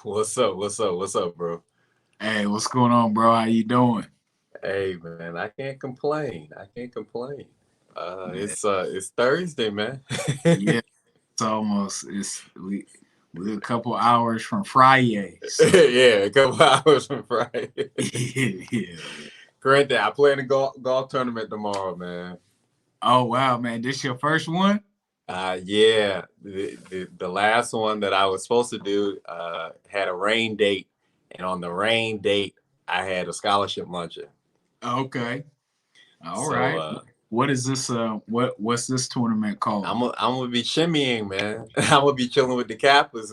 What's up? What's up? What's up, bro? Hey, what's going on, bro? How you doing? Hey, man, I can't complain. I can't complain. Man, It's Thursday, man. yeah, it's almost we're a couple hours from Friday, so Yeah, a couple hours from Friday. yeah. Corinthian, I play in a golf tournament tomorrow, man. Oh wow, man, this your first one? Yeah, the last one that I was supposed to do had a rain date, and on the rain date, I had a scholarship luncheon. Okay, all So right. What is this? What's this tournament called? I'm gonna be shimmying, man. I'm gonna be chilling with the Kappas,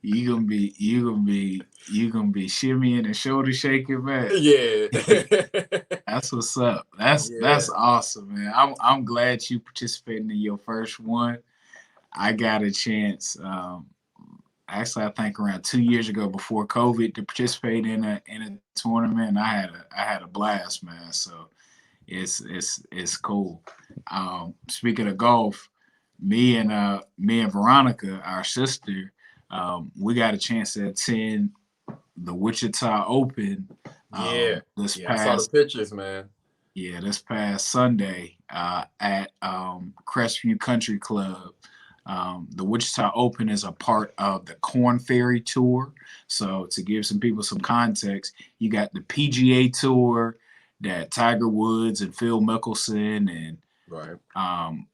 You gonna be shimmying and shoulder shaking, man. yeah, That's what's up. That's yeah, awesome, man. I'm glad you participated in your first one. I got a chance. Actually, I think around 2 years ago, before COVID, to participate in a tournament. I had a blast, man. So it's cool. Speaking of golf, me and Veronica, our sister, we got a chance to attend the Wichita Open yeah, this yeah. I saw the past pictures, man. this past Sunday at Crestview Country Club. The Wichita Open is a part of the Corn Ferry Tour. So, to give some people some context, you got the PGA Tour that Tiger Woods and Phil Mickelson and Right. um,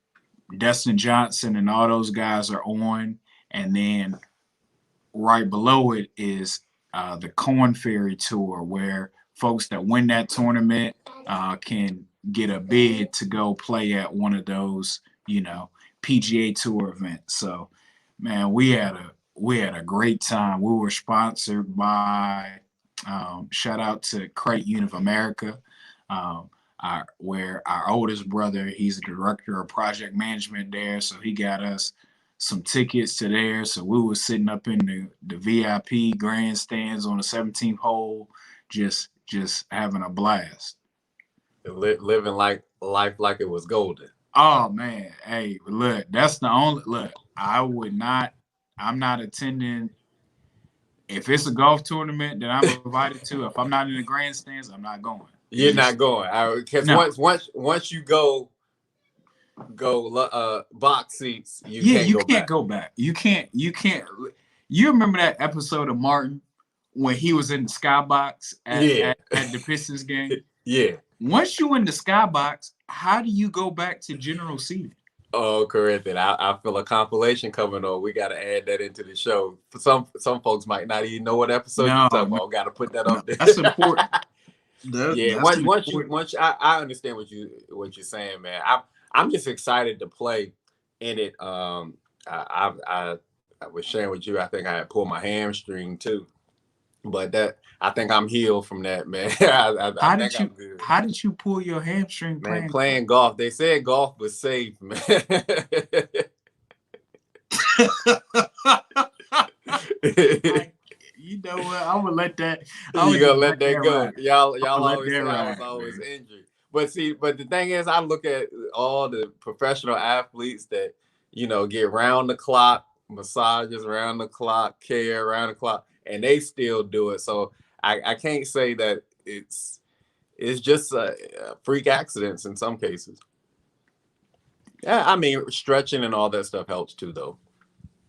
Dustin Johnson and all those guys are on. And then right below it is the Corn Ferry Tour, where folks that win that tournament can get a bid to go play at one of those, PGA Tour events. So, man, we had a great time. We were sponsored by shout out to Credit Union of America. Where our oldest brother, he's the director of project management there, so he got us some tickets to there. So we were sitting up in the VIP grandstands on the 17th hole, just having a blast. Living like life like it was golden. Oh man, hey, look, that's the only look. I would not. I'm not attending. If it's a golf tournament that I'm invited to, if I'm not in the grandstands, I'm not going. It's You're just not going because no. once you go box seats, you Yeah, can't you go can't back. go back. You can't. You remember that episode of Martin when he was in the skybox at, Yeah, at, at the Pistons game? yeah. Once you in the skybox, how do you go back to general seating? Oh, Corinthian, I feel a compilation coming on. We got to add that into the show. Some folks might not even know what episode you're No, talking no, about. Got to put that no. up there. That's important. Yeah, That's important. I understand what you're saying, man. I'm just excited to play in it. I was sharing with you. I think I had pulled my hamstring too, but that I think I'm healed from that, man. I How think did I'm you good, how did you pull your hamstring man. playing golf? Playing golf, they said golf was safe, man. I, you know what? I'm gonna let that. I'm You gonna gonna just let let that that go. ride. I'm Y'all gonna let always that say I was ride, always man. injured. But see, but the thing is, I look at all the professional athletes that, get round the clock, massages around the clock, care around the clock, and they still do it. So I can't say that it's just freak accidents in some cases. Yeah, I mean, stretching and all that stuff helps too, though.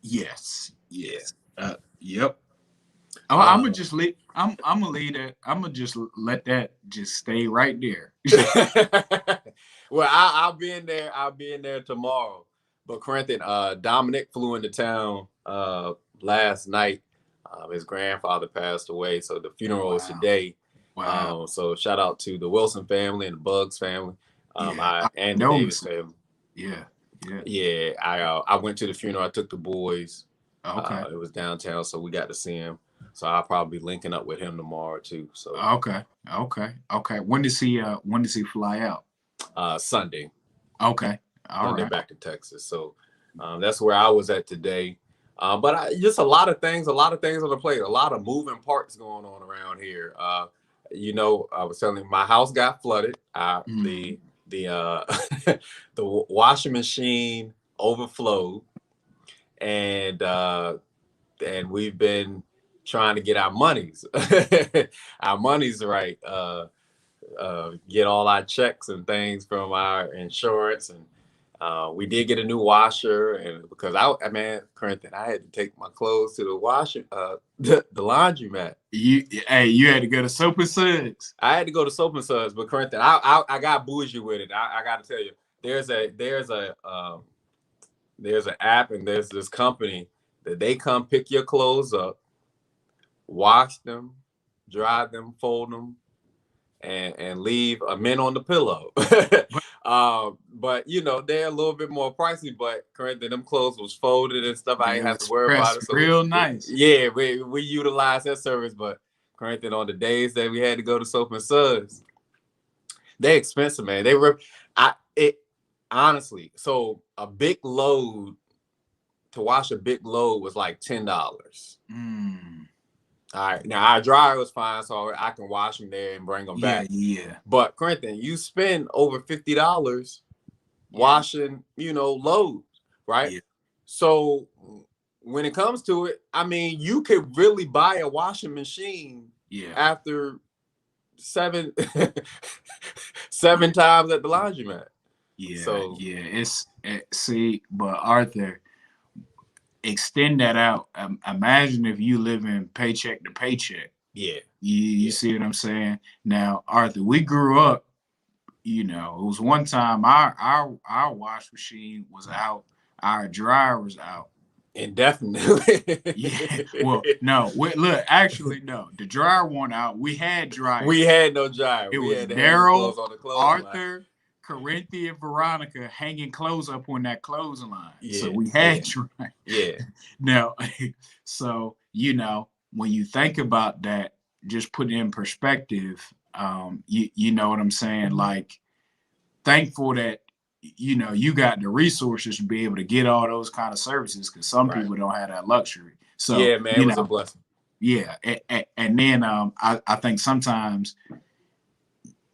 Yes, Yeah. yes. Yep. I'm Uh, gonna just leave. I'm gonna leave that. I'm gonna just let that just stay right there. well, I'll be in there. I'll be in there tomorrow. But Corinthian, Dominic flew into town last night. His grandfather passed away, so the funeral is Wow. today. Wow. So shout out to the Wilson family and the Bugs family, Yeah. and the Davis Condolences. family. Yeah. Yeah. Yeah, I went to the funeral. I took the boys. Okay. It was downtown, so we got to see him. So I'll probably be linking up with him tomorrow too. So Okay. Okay. Okay. When does he fly out? Sunday. Okay. All Sunday right. back to Texas. So that's where I was at today. Just a lot of things on the plate, a lot of moving parts going on around here. I was telling you, my house got flooded. Mm. The the washing machine overflowed, and we've been trying to get our monies our monies right, get all our checks and things from our insurance, and we did get a new washer, and because I mean, Corinthian, I had to take my clothes to the washer, the laundromat. You had to go to Soap and Suds. I had to go to Soap and Suds, but Corinthian, I got bougie with it. I got to tell you, there's an app, and there's this company that they come pick your clothes up, wash them, dry them, fold them, and leave a mint on the pillow. But you know, they're a little bit more pricey, but Corinthian, them clothes was folded and stuff. I ain't have to worry about it. So real nice. Yeah, we utilize that service, but Corinthian, on the days that we had to go to Soap and Suds, they expensive, man. They were honestly, so a big load, to wash a big load was like $10. All right, now our dryer was fine, so I can wash them there and bring them back. Yeah. But Corinthian, you spend over $50 washing, loads, right? Yeah. So when it comes to it, I mean, you could really buy a washing machine after seven times at the laundromat. Yeah. So but Arthur, extend that out. Imagine if you live in paycheck to paycheck. Yeah. You see what I'm saying? Now, Arthur, we grew up, it was one time our wash machine was out, our dryer was out. Indefinitely. Yeah. Well, no. Actually, no. The dryer went out. We had dryer. We had no dryer. It was Daryl, Arthur, Corinthian, Veronica hanging clothes up on that clothesline. Yeah, so we had dry. Yeah. Now, so when you think about that, just put it in perspective. You know what I'm saying? Like, thankful that you got the resources to be able to get all those kind of services, because some people don't have that luxury. So yeah, man, it was a blessing. Yeah, and then I think sometimes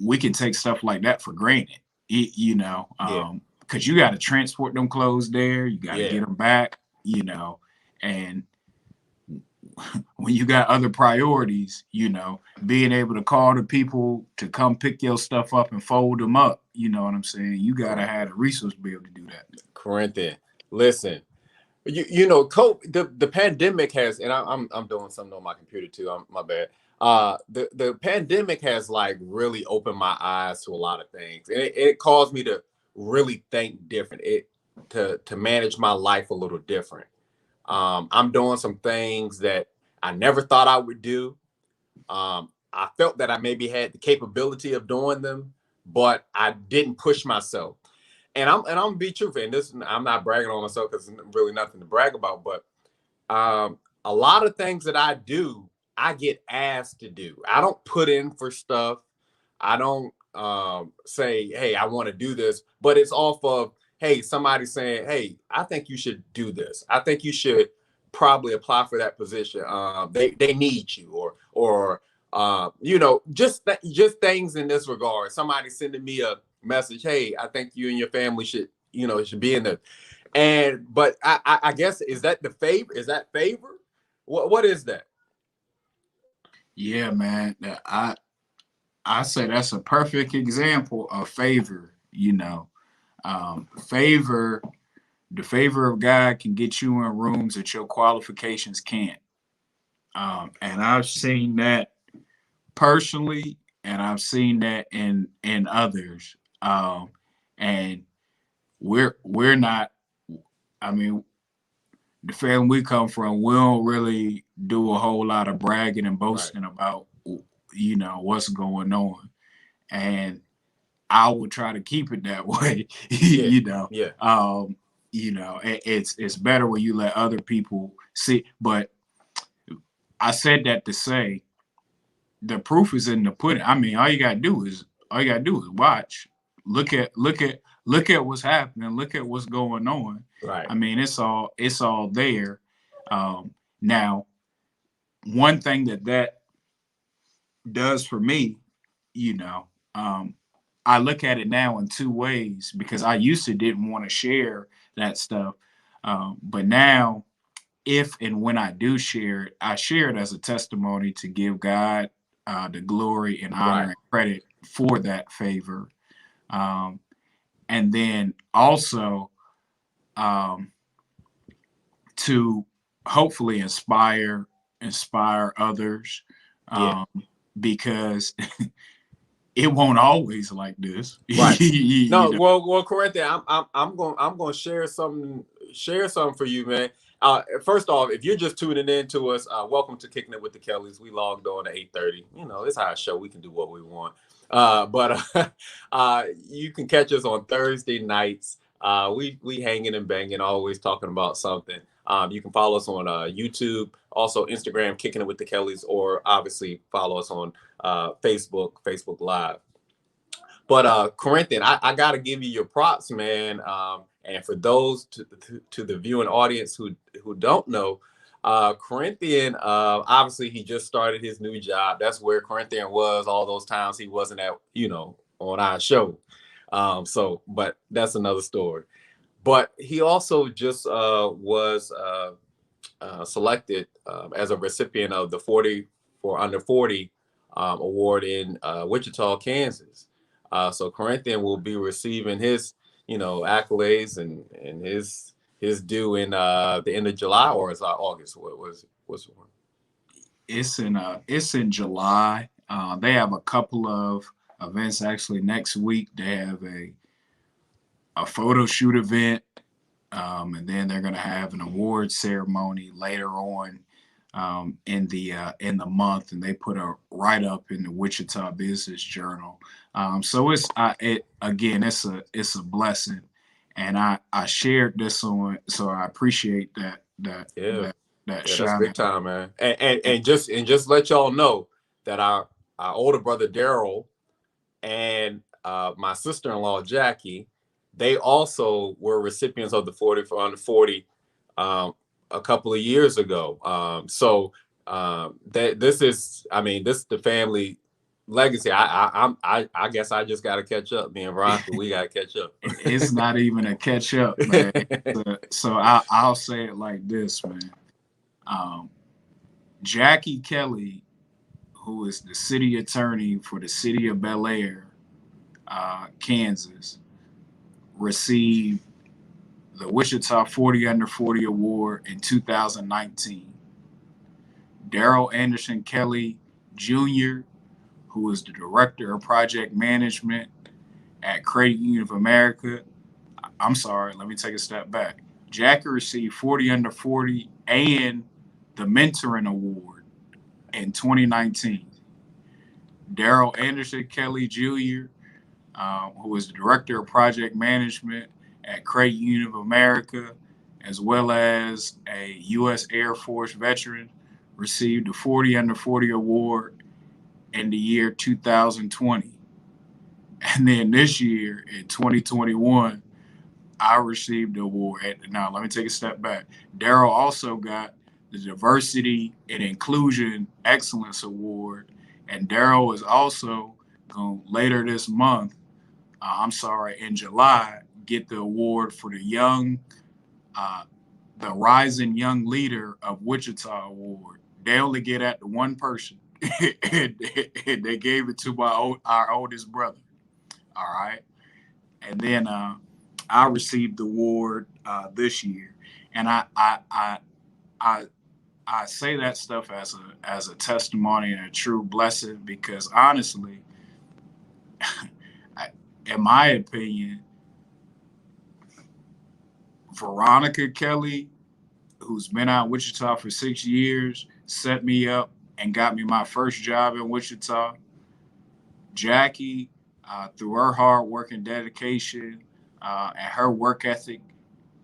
we can take stuff like that for granted. Because you got to transport them clothes there, you got to get them back, and when you got other priorities, being able to call the people to come pick your stuff up and fold them up, you know what I'm saying? You got to have the resource to be able to do that. Corinthian, listen, the pandemic has, and I'm doing something on my computer too. My bad. The pandemic has like really opened my eyes to a lot of things, and it caused me to really think different. To manage my life a little different. I'm doing some things that I never thought I would do. I felt that I maybe had the capability of doing them, but I didn't push myself. And I'm gonna be truthful, and this, I'm not bragging on myself because there's really nothing to brag about, but a lot of things that I do, I get asked to do. I don't put in for stuff. I don't say, hey, I want to do this, but it's off of, hey, somebody saying, hey, I think you should do this. I think you should probably apply for that position. They need you, or just things in this regard. Somebody sending me a message, hey, I think you and your family should be in there. But I guess, is that the favor? Is that favor? What is that? Yeah, man. I say that's a perfect example of favor. Favor, the favor of God can get you in rooms that your qualifications can't. And I've seen that personally, and I've seen that in others. And we're not, I mean, the family we come from, we don't really do a whole lot of bragging and boasting about, what's going on. And I would try to keep it that way, It's better when you let other people see. But I said that to say, the proof is in the pudding. I mean, all you gotta do is watch, look at what's happening, look at what's going on. Right. I mean, it's all there. Now, one thing that does for me, I look at it now in two ways, because I used to didn't want to share that stuff. But now, if and when I do share it, I share it as a testimony to give God the glory and honor Right. and credit for that favor. Um, and then also um, to hopefully inspire others, Yeah. um, because it won't always like this. Right. You No, know, well, Corinthian, I'm going to share something for you, man. First off, if you're just tuning in to us, welcome to Kicking It with the Kellys. We logged on at 8:30. You know, it's our show. We can do what we want. But you can catch us on Thursday nights. We hanging and banging, always talking about something. You can follow us on YouTube, also Instagram, Kicking It with the Kellys, or obviously follow us on Facebook Live. But Corinthian, I got to give you your props, man. And for those to the viewing audience who don't know, Corinthian, obviously he just started his new job. That's where Corinthian was all those times he wasn't at, on our show. But that's another story. But he also just was selected as a recipient of the 40 for under 40 award in Wichita, Kansas. So Corinthian will be receiving his, accolades and his due in the end of July, or is it August? What's the one? it's in July. They have a couple of events actually next week. They have a photo shoot event, and then they're going to have an award ceremony later on in the month, and they put a write up in the Wichita Business Journal. So again, it's a blessing, and I shared this on, so I appreciate Yeah, that yeah, that's shout big out. time, man. And just let y'all know that our older brother Daryl and my sister-in-law Jackie, they also were recipients of the 40 for under 40 um, a couple of years ago. That this is, I mean, this is the family legacy. I guess I just got to catch up. Me and Veronica, we got to catch up. It's not even a catch up, man. So I'll say it like this, man. Um, Jackie Kelly, who is the city attorney for the city of Bel Air, Kansas, received the Wichita 40 Under 40 Award in 2019. Daryl Anderson Kelly Jr., who is the director of project management at Credit Union of America. I'm sorry, let me take a step back. Jackie received 40 Under 40 and the Mentoring Award in 2019. Daryl Anderson Kelly Jr., who is the Director of Project Management at Credit Union of America, as well as a U.S. Air Force veteran, received the 40 Under 40 Award in the year 2020. And then this year, in 2021, I received the award. Now, let me take a step back. Daryl also got the Diversity and Inclusion Excellence Award. And Daryl is also going later this month, in July, get the award for uh, the Rising Young Leader of Wichita Award. They only get that to one person, and they gave it to our oldest brother. All right, and then I received the award this year, and I I say that stuff as a testimony and a true blessing because honestly, in my opinion, Veronica Kelly, who's been out in Wichita for 6 years, set me up and got me my first job in Wichita. Jackie, through her hard work and dedication and her work ethic,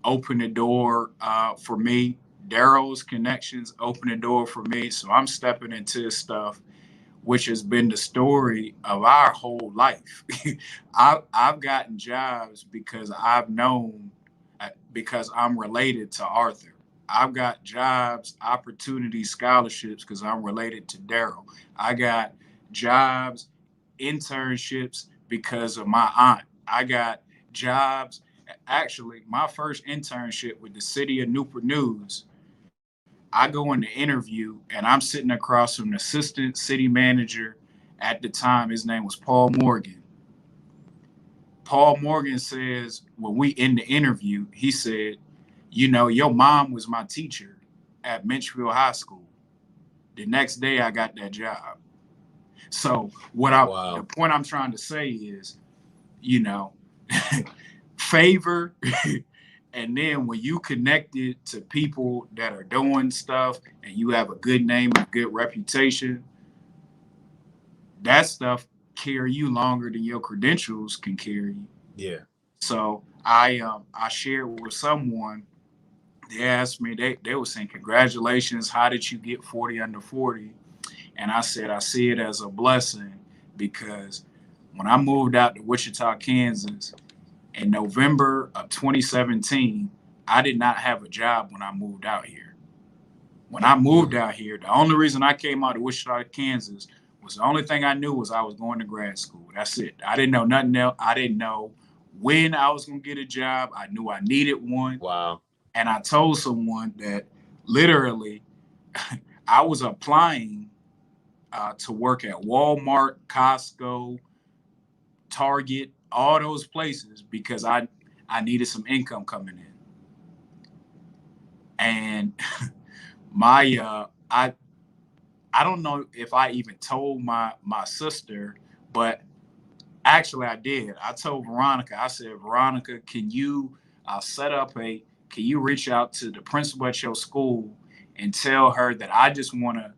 opened the door for me. Daryl's connections opened the door for me. So I'm stepping into this stuff, which has been the story of our whole life. I've gotten jobs because I've known, because I'm related to Arthur. I've got jobs, opportunities, scholarships because I'm related to Daryl. I got jobs, internships because of my aunt. I got jobs Actually, my first internship with the city of Newport News, I go in the interview and I'm sitting across from the assistant city manager at the time. His name was Paul Morgan. Paul Morgan says, when we in the interview, he said, you know, your mom was my teacher at Menchville High School. The next day I got that job. So the point I'm trying to say is, you know, favor. And then when you connected to people that are doing stuff and you have a good name, a good reputation, that stuff carry you longer than your credentials can carry you. Yeah. So I shared with someone. They asked me, they were saying, congratulations, how did you get 40 under 40? And I said, I see it as a blessing because when I moved out to Wichita, Kansas, in November of 2017, I did not have a job when I moved out here. When I moved out here, the only reason I came out to Wichita, Kansas was the only thing I knew was I was going to grad school. That's it. I didn't know nothing else. I didn't know when I was going to get a job. I knew I needed one. Wow. And I told someone that literally I was applying to work at Walmart, Costco, Target, all those places because I needed some income coming in. And I don't know if I even told my sister, but actually I did. I told Veronica, I said, Veronica, can you can you reach out to the principal at your school and tell her that I just want to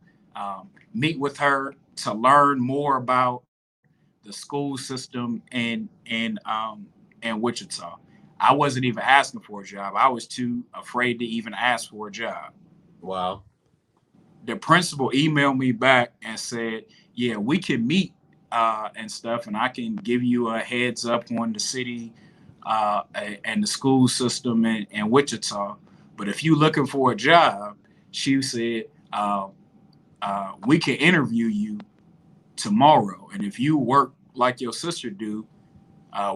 meet with her to learn more about the school system in Wichita. I wasn't even asking for a job. I was too afraid to even ask for a job. Wow. The principal emailed me back and said, yeah, we can meet and stuff, and I can give you a heads up on the city and the school system in Wichita. But if you're looking for a job, she said, we can interview you tomorrow. And if you work like your sister do,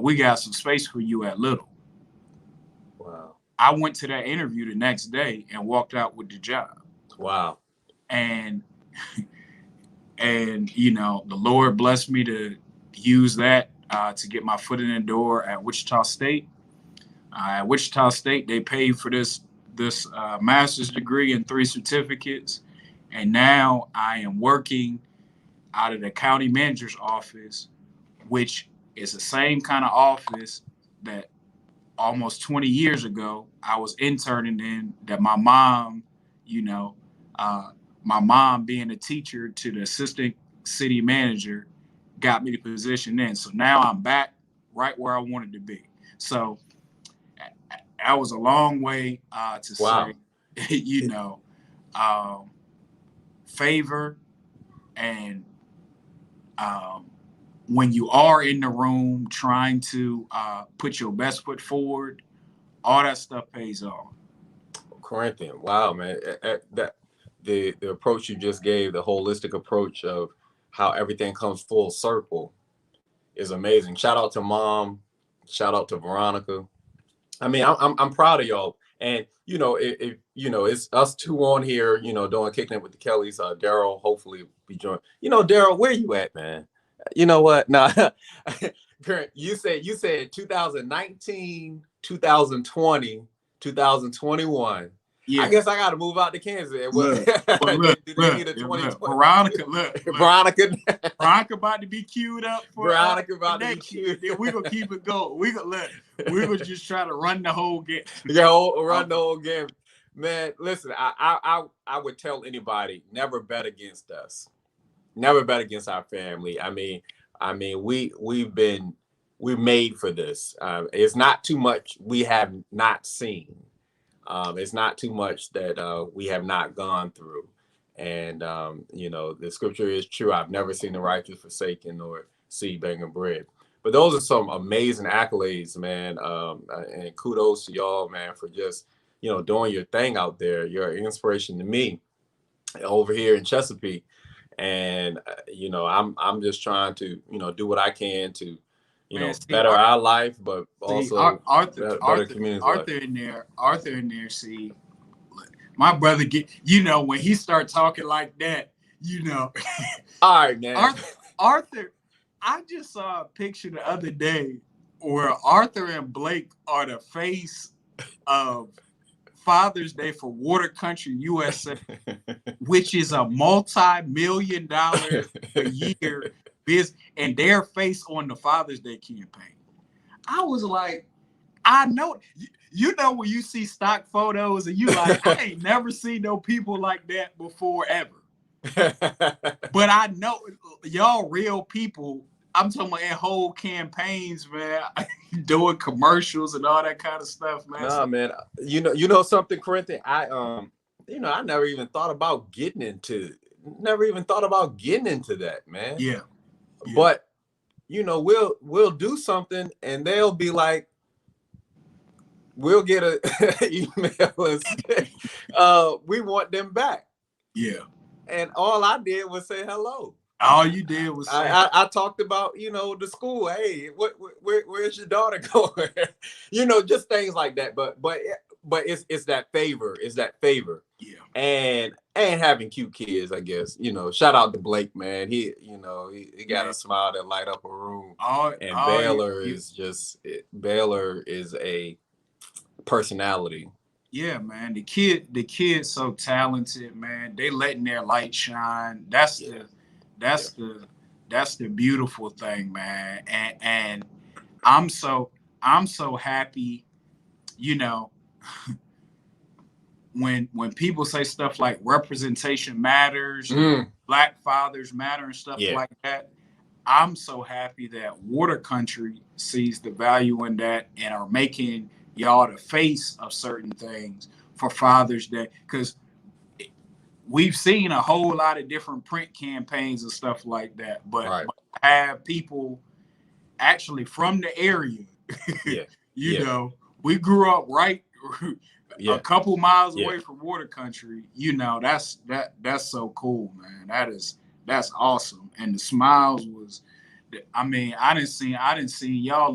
we got some space for you at Little. Wow. I went to that interview the next day and walked out with the job. Wow. And you know, the Lord blessed me to use that to get my foot in the door at Wichita State. At Wichita State, they paid for this master's degree and 3 certificates, and now I am working out of the county manager's office, which is the same kind of office that almost 20 years ago I was interning in. That my mom, you know, my mom being a teacher to the assistant city manager got me the position in. So now I'm back right where I wanted to be. So that was a long way to say, you know, favor and when you are in the room trying to put your best foot forward, all that stuff pays off. Corinthian. Wow, man. That the approach you just gave, the holistic approach of how everything comes full circle is amazing. Shout out to Mom. Shout out to Veronica. I mean, I'm proud of y'all. And you know, if you know, it's us two on here, you know, doing Kicking It with the Kellys. Daryl hopefully be joined. You know, Daryl, where you at, man? You know what? Nah, you said 2019, 2020, 2021. Yeah. I guess I got to move out to Kansas. Look, Veronica about to be queued up for Veronica about to be queued. Then we gonna keep it going. We gonna just try to run the whole game. The whole game, man. Listen, I would tell anybody, never bet against us. Never bet against our family. I mean, we're made for this. It's not too much we have not seen. It's not too much that we have not gone through. And, you know, the scripture is true. I've never seen the righteous forsaken or seed begging bread. But those are some amazing accolades, man. And kudos to y'all, man, for just, you know, doing your thing out there. You're an inspiration to me over here in Chesapeake. And, you know, I'm just trying to, you know, do what I can to, you Man, know, see, better our life, but also Arthur, better community's life. Arthur in there. See, my brother you know, when he start talking like that, you know. All right, man. Arthur, I just saw a picture the other day where Arthur and Blake are the face of Father's Day for Water Country USA, which is a multi-million-dollar a year business, and their face on the Father's Day campaign. I was like, I know, you know, when you see stock photos and you like, I ain't never seen no people like that before ever. But I know y'all real people. I'm talking about in whole campaigns, man, doing commercials and all that kind of stuff, man. Nah, man. You know something, Corinthian? I never even thought about getting into that, man. Yeah. But you know, we'll do something and they'll be like, we'll get a email and say, we want them back. Yeah. And all I did was say hello. All you did was say, I talked about, you know, the school. Hey, where's your daughter going? You know, just things like that. But it's that favor. It's that favor. Yeah. And having cute kids, I guess. You know, shout out to Blake, man. He got a smile that light up a room. Baylor is a personality. Yeah, man. The kid's so talented, man. They letting their light shine. That's the beautiful thing, man. And I'm so happy, you know, when people say stuff like representation matters, Black fathers matter and stuff like that. I'm so happy that Water Country sees the value in that and are making y'all the face of certain things for Father's Day, because we've seen a whole lot of different print campaigns and stuff like that, but have people actually from the area. You know, we grew up right a couple miles away from Water Country. You know, that's so cool, man. That's awesome. And the smiles was, I mean, I didn't see y'all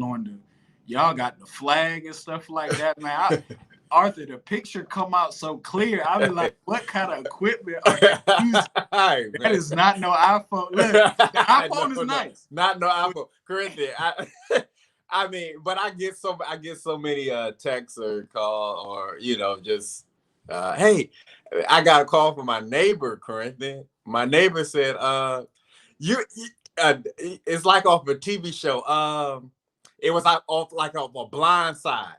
y'all got the flag and stuff like that, man. Arthur, the picture come out so clear. I was like, what kind of equipment are you using? That is not no iPhone. Look, the iPhone is nice. Not no iPhone. Corinthian. I mean, but I get so many texts or call or, you know, just hey, I got a call from my neighbor, Corinthian. My neighbor said, it's like off a TV show. It was off a Blind Side,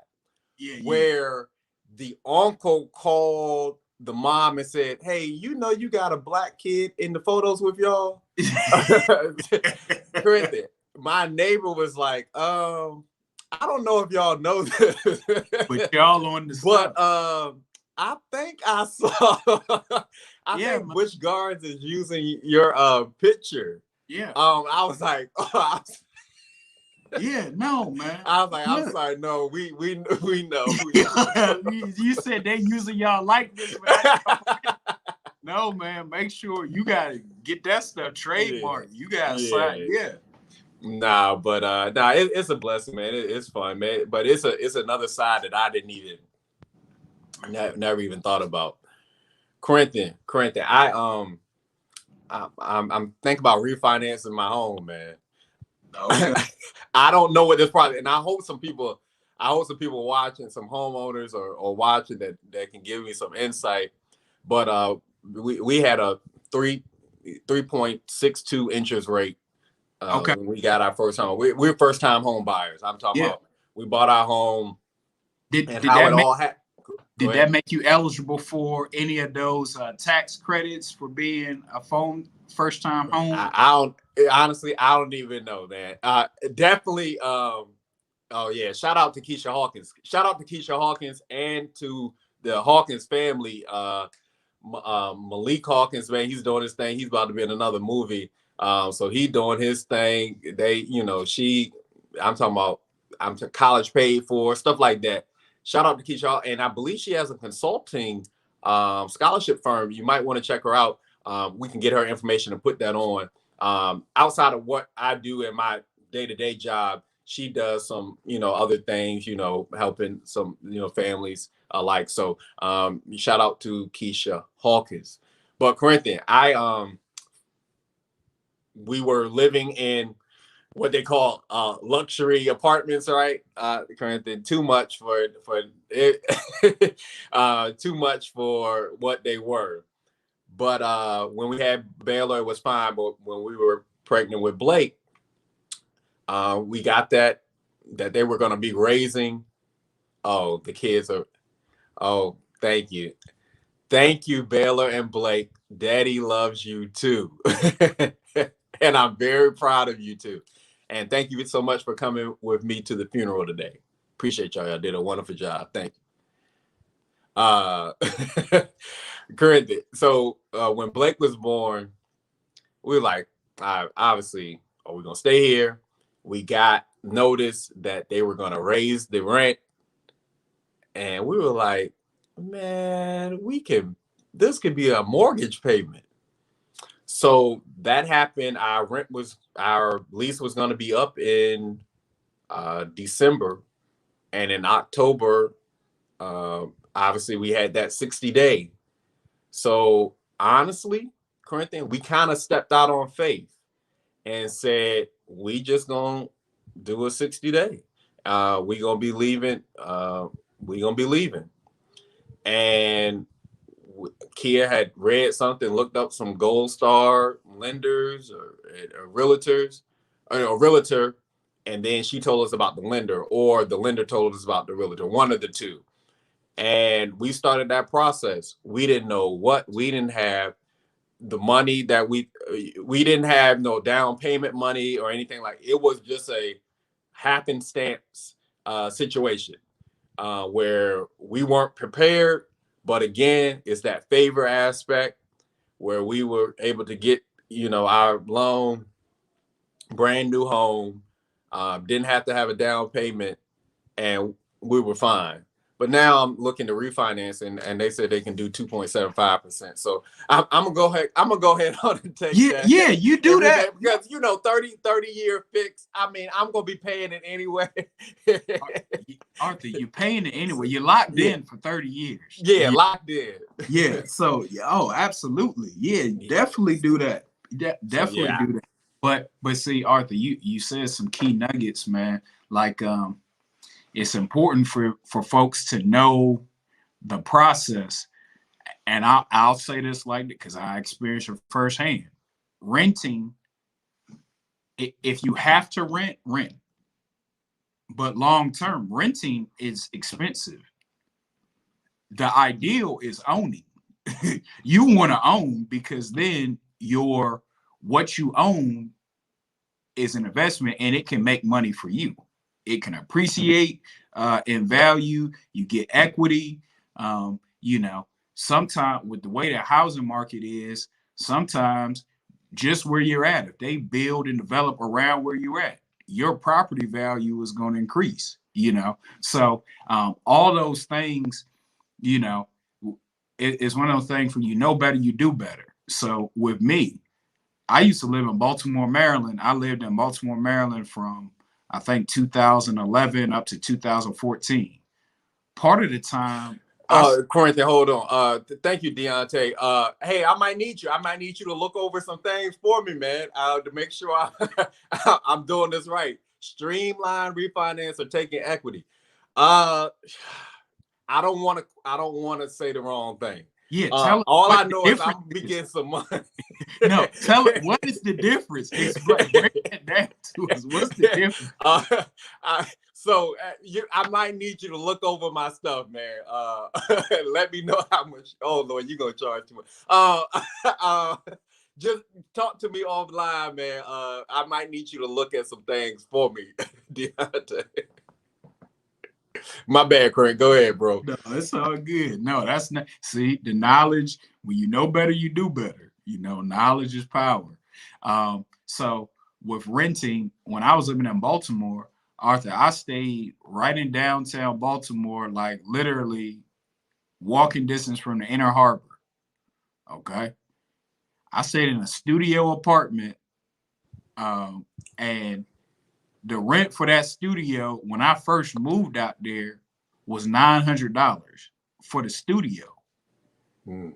where the uncle called the mom and said, "Hey, you know you got a black kid in the photos with y'all." Corinthian, my neighbor was like, "I don't know if y'all know this, but y'all on the stuff." But I think I saw. I think Busch Gardens is using your picture. Yeah. I was like, yeah, no, man. I was like, I'm sorry, no, we know. You said they using y'all like this, man. No, man, make sure you gotta get that stuff trademarked. You gotta sign, Nah, but it's a blessing, man. It's fun, man. But it's another side that I didn't even never even thought about. Corinthian, I'm thinking about refinancing my home, man. Okay. I don't know what this project, and I hope some people watching, some homeowners or watching that can give me some insight. But we had a 3.62 interest rate. When we got our first home. We're first time home buyers. I'm talking about we bought our home. Did that make you eligible for any of those tax credits for being a first time home? I don't even know, man. Definitely. Shout out to Keisha Hawkins. Shout out to Keisha Hawkins and to the Hawkins family. Malik Hawkins, man, he's doing his thing. He's about to be in another movie. So he doing his thing. They, you know, I'm talking about college paid for, stuff like that. Shout out to Keisha, and I believe she has a consulting scholarship firm. You might want to check her out. We can get her information and put that on. Outside of what I do in my day-to-day job, she does some, other things, helping some, families alike. So shout out to Keisha Hawkins. But Corinthian, we were living in what they call luxury apartments, right? Corinthian, too much for it, too much for what they were. But when we had Baylor, it was fine. But when we were pregnant with Blake, we got that they were going to be raising. Oh, the kids are. Oh, thank you. Thank you, Baylor and Blake. Daddy loves you too. And I'm very proud of you too. And thank you so much for coming with me to the funeral today. Appreciate y'all. Y'all did a wonderful job. Thank you. Corinthian. So when Blake was born, we were like, obviously, are we going to stay here? We got notice that they were going to raise the rent. And we were like, man, this could be a mortgage payment. So that happened. Our lease was going to be up in December. And in October, obviously we had that 60-day. So honestly, Corinthian, we kind of stepped out on faith and said, we just going to do a 60-day. We going to be leaving. We going to be leaving. And Kia had read something, looked up some Gold Star lenders or realtors, or a realtor, and then she told us about the lender, or the lender told us about the realtor, one of the two. And we started that process. We didn't know we didn't have the money that we didn't have no down payment money or anything like. It was just a happenstance situation where we weren't prepared. But again, it's that favor aspect where we were able to get, our loan, brand new home, didn't have to have a down payment, and we were fine. But now I'm looking to refinance, and they said they can do 2.75%. So I'm gonna go ahead. I'm gonna go ahead on and take that. Yeah, you do that because 30-year fix. I mean, I'm gonna be paying it anyway. Arthur, you're paying it anyway. You're locked in for 30 years. Yeah, locked in. Yeah. So absolutely. Yeah, definitely do that. Definitely do that. But see, Arthur, you said some key nuggets, man. Like it's important for folks to know the process. And I'll say this like because I experienced it firsthand. Renting, if you have to rent. But long term, renting is expensive. The ideal is owning. You want to own because then what you own is an investment and it can make money for you. It can appreciate in value. You get equity. Sometimes with the way the housing market is, sometimes just where you're at, if they build and develop around where you're at, your property value is going to increase, So all those things, it's one of those things where you know better, you do better. So with me, I used to live in Baltimore, Maryland. I lived in Baltimore, Maryland from, I think, 2011 up to 2014. Part of the time. Corinthian, hold on. Thank you, Deontay. Hey, I might need you. I might need you to look over some things for me, man, to make sure I'm doing this right. Streamline refinance or taking equity. I don't want to say the wrong thing. Yeah, tell all I know is I'm getting some money. No, tell it what is the difference. Break that down to us. What's the difference? I might need you to look over my stuff, man. Let me know how much. Oh Lord, you're gonna charge too much. Just talk to me offline, man. I might need you to look at some things for me, Deontay. My bad, Craig. Go ahead, bro. No, it's all good. No, that's not. See, the knowledge. When you know better, you do better. Knowledge is power. So with renting, when I was living in Baltimore, Arthur, I stayed right in downtown Baltimore, like literally walking distance from the Inner Harbor. Okay. I stayed in a studio apartment, and the rent for that studio when I first moved out there was $900 for the studio.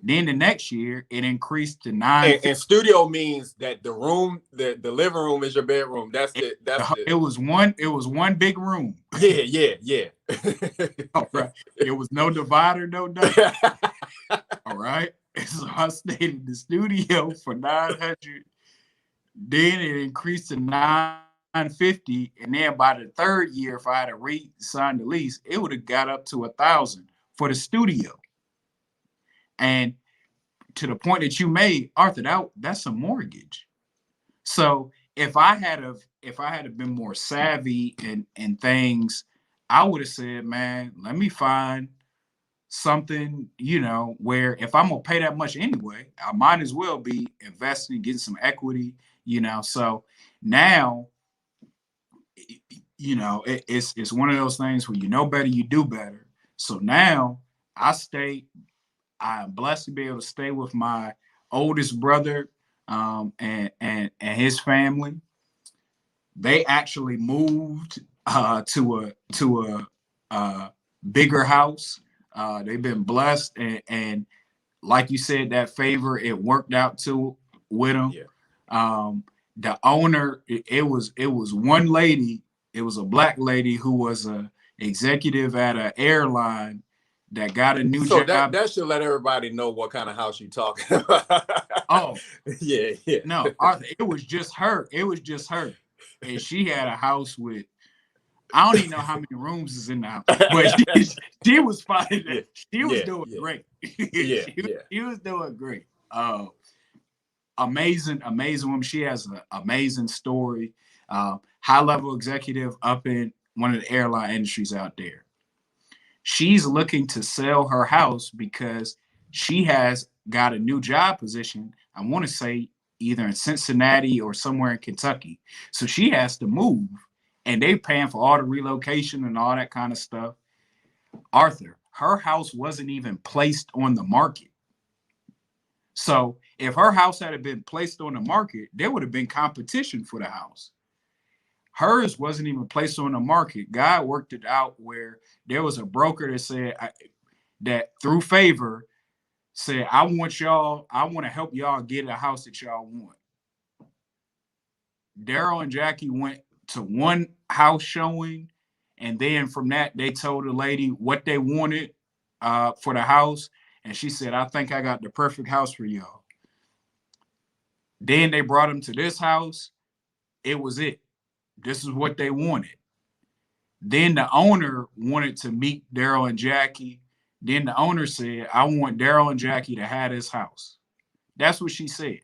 Then the next year it increased to $950. And studio means that the room, the living room is your bedroom. That's the It was one big room. Yeah. All right. It was no divider, no nothing. All right. So I stayed in the studio for $900. Then it increased to $950, and then by the third year, if I had re-signed the lease, it would have got up to $1,000 for the studio. And to the point that you made, Arthur, that's a mortgage. So if I had been more savvy in things, I would have said, man, let me find something, where if I'm gonna pay that much anyway, I might as well be investing, getting some equity, So now, it's one of those things where you know better, you do better. So now I'm blessed to be able to stay with my oldest brother, and his family. They actually moved to a bigger house. They've been blessed, and like you said, that favor, it worked out with them. Yeah. The owner, it was one lady. It was a black lady who was a executive at an airline that got a new job. That should let everybody know what kind of house you talking about. Oh, yeah. No, Arthur, it was just her. And she had a house with, I don't even know how many rooms is in the house, but she was fine. Yeah. She was doing great. She was doing great. Amazing woman. She has an amazing story. High-level executive up in one of the airline industries out there. She's looking to sell her house because she has got a new job position. I want to say either in Cincinnati or somewhere in Kentucky. So she has to move, and they paying for all the relocation and all that kind of stuff. Arthur, her house wasn't even placed on the market. So if her house had been placed on the market, there would have been competition for the house. Hers wasn't even placed on the market. God worked it out where there was a broker that said that through favor said, I want to help y'all get a house that y'all want. Daryl and Jackie went to one house showing, and then from that, they told the lady what they wanted for the house, and she said, I think I got the perfect house for y'all. Then they brought them to this house. It was it. This is what they wanted. Then the owner wanted to meet Daryl and Jackie. Then the owner said, I want Daryl and Jackie to have this house. That's what she said.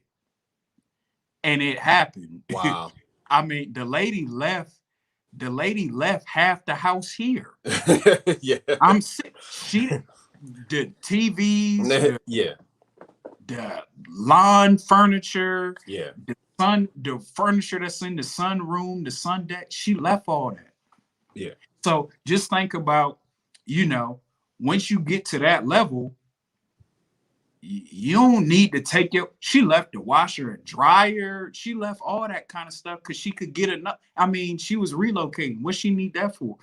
And it happened. Wow. I mean, the lady left half the house here. Yeah. I'm sick. The TVs, the lawn furniture, the furniture that's in the sunroom, the sun deck, she left all that. Yeah. So just think about, once you get to that level, you don't need to take she left the washer and dryer. She left all that kind of stuff because she could get enough. I mean, she was relocating. What she need that for?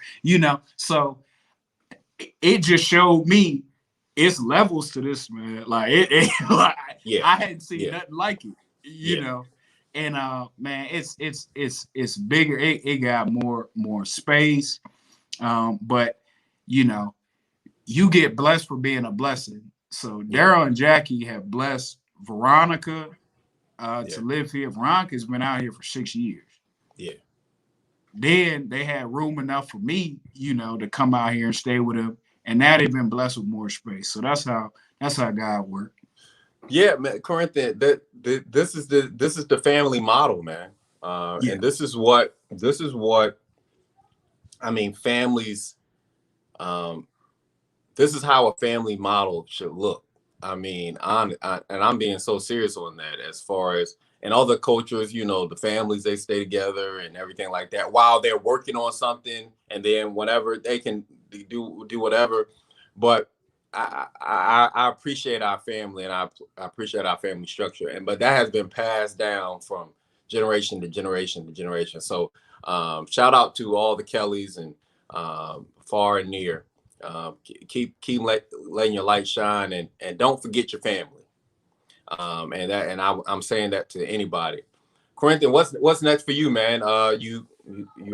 So it just showed me it's levels to this, man. Like I hadn't seen nothing like it, you know. And man, it's bigger. It got more space. But you get blessed for being a blessing. So Daryl and Jackie have blessed Veronica to live here. Veronica's been out here for 6 years. Yeah. Then they had room enough for me, to come out here and stay with them. And now they've been blessed with more space. So that's how God worked. Yeah, man, Corinthian. This is the family model, man. And this is what I mean. Families. This is how a family model should look. I mean, and I'm being so serious on that. As far as in other cultures, the families, they stay together and everything like that while they're working on something, and then whenever they can do whatever. But I appreciate our family, and I appreciate our family structure, but that has been passed down from generation to generation to generation. So Shout out to all the Kellys and far and near. Keep letting your light shine, and don't forget your family. I'm saying that to anybody. Corinthian, what's next for you, man? You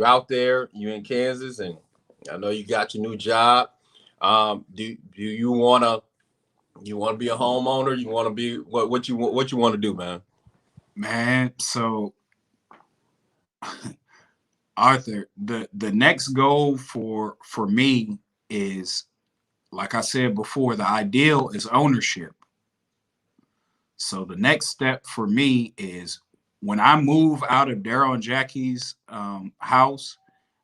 out there, you in Kansas, and I know you got your new job. Do you wanna be a homeowner? You want to be what you want to do, man? Man, so Arthur, the next goal for me is, like I said before, the ideal is ownership. So the next step for me is when I move out of Daryl and Jackie's house,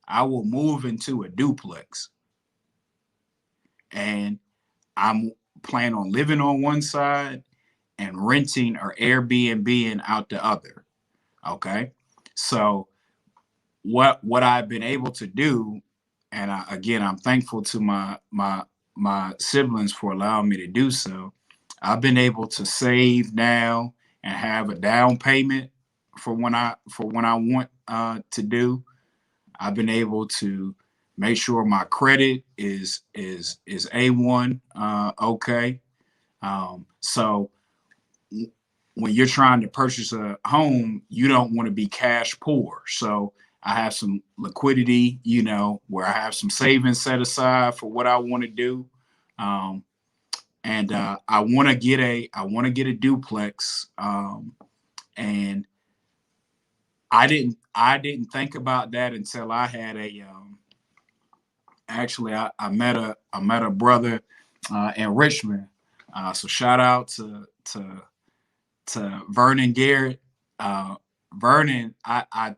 I will move into a duplex, and I'm planning on living on one side and renting or Airbnb out the other. Okay, so what I've been able to do, and again, I'm thankful to my siblings for allowing me to do so. I've been able to save now and have a down payment for when I want to do. I've been able to make sure my credit is A1, okay. So when you're trying to purchase a home, you don't want to be cash poor. So I have some liquidity, where I have some savings set aside for what I want to do. And I want to get a duplex. And I didn't think about that until I had actually I met a brother in Richmond. So shout out to Vernon Garrett. Vernon, I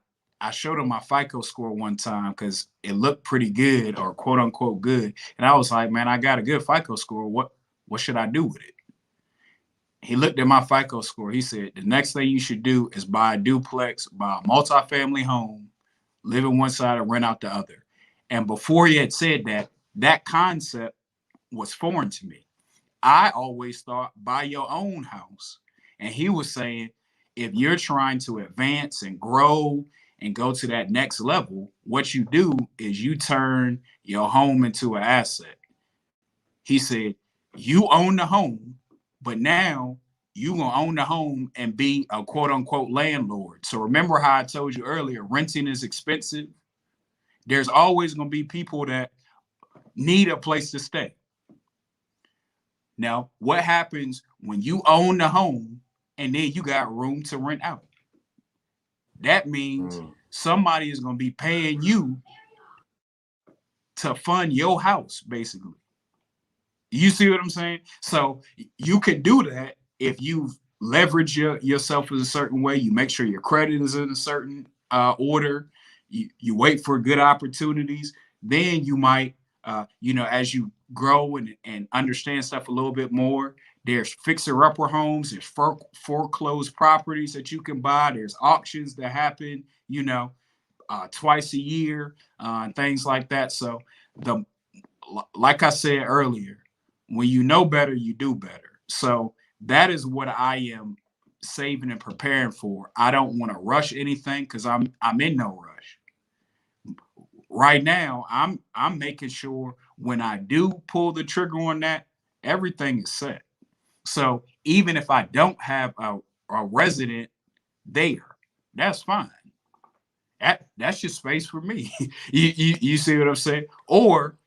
showed him my FICO score one time because it looked pretty good, or quote unquote good. And I was like, man, I got a good FICO score. What should I do with it? He looked at my FICO score. He said, the next thing you should do is buy a duplex, buy a multifamily home, live in one side and rent out the other. And before he had said that, that concept was foreign to me. I always thought buy your own house. And he was saying, if you're trying to advance and grow and go to that next level, what you do is you turn your home into an asset. He said, you own the home, but now you gonna own the home and be a quote unquote landlord. So remember how I told you earlier, renting is expensive. There's always gonna be people that need a place to stay. Now, what happens when you own the home and then you got room to rent out? That means somebody is going to be paying you to fund your house, basically. You see what I'm saying? So you can do that if you leverage yourself in a certain way. You make sure your credit is in a certain order. You wait for good opportunities. Then you might, as you grow and understand stuff a little bit more, there's fixer-upper homes, there's foreclosed properties that you can buy, there's auctions that happen, twice a year, and things like that. So like I said earlier, when you know better, you do better. So that is what I am saving and preparing for. I don't want to rush anything because I'm in no rush. Right now, I'm making sure when I do pull the trigger on that, everything is set. So even if I don't have a resident there, that's fine. That's just space for me. you see what I'm saying? Or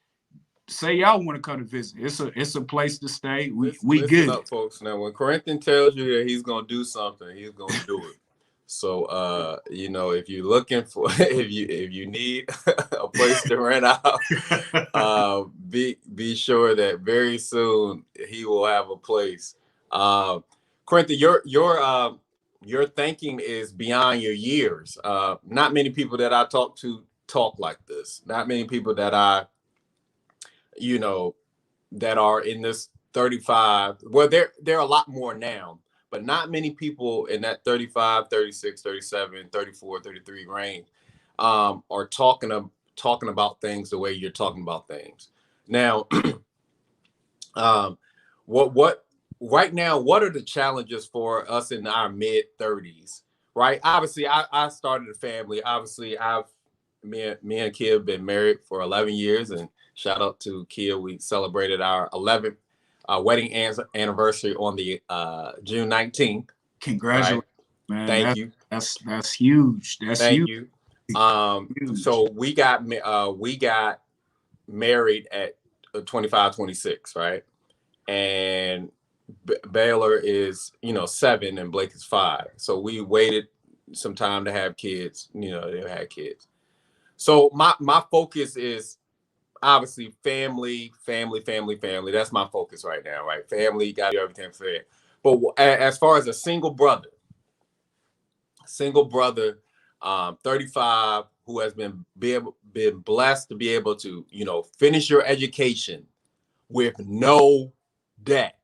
say y'all want to come to visit. It's a place to stay. We good. Up, folks. Now, when Corinthian tells you that he's gonna do something, he's gonna do it. So if you're looking for if you need a place to rent out, be sure that very soon he will have a place. Corinthian, your thinking is beyond your years. Not many people that I talk to talk like this. Not many people that I that are in this 35. Well, there are a lot more now, but not many people in that 35, 36, 37, 34, 33 range are talking about things the way you're talking about things. Now, what right now, what are the challenges for us in our mid 30s? Right? Obviously, I started a family. Obviously, I've me and Kia have been married for 11 years, and shout out to Kia. We celebrated our 11th wedding anniversary on the June 19th. Congratulations, Right? man. Thank you. That's huge. That's Thank huge. you. Huge. So we got married at 25, 26, right? And Baylor is 7 and Blake is 5. So we waited some time to have kids. They had kids. So my focus is obviously family. That's my focus right now, right? Family, got to do everything for it. But as far as a single brother, 35, who has been blessed to be able to, finish your education with no debt.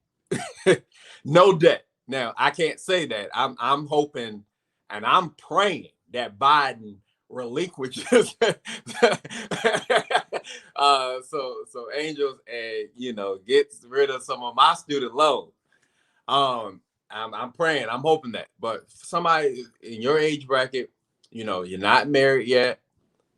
No debt. Now, I can't say that. I'm hoping and I'm praying that Biden relinquishes so Angels and gets rid of some of my student loans. I'm praying, I'm hoping that. But somebody in your age bracket, you're not married yet.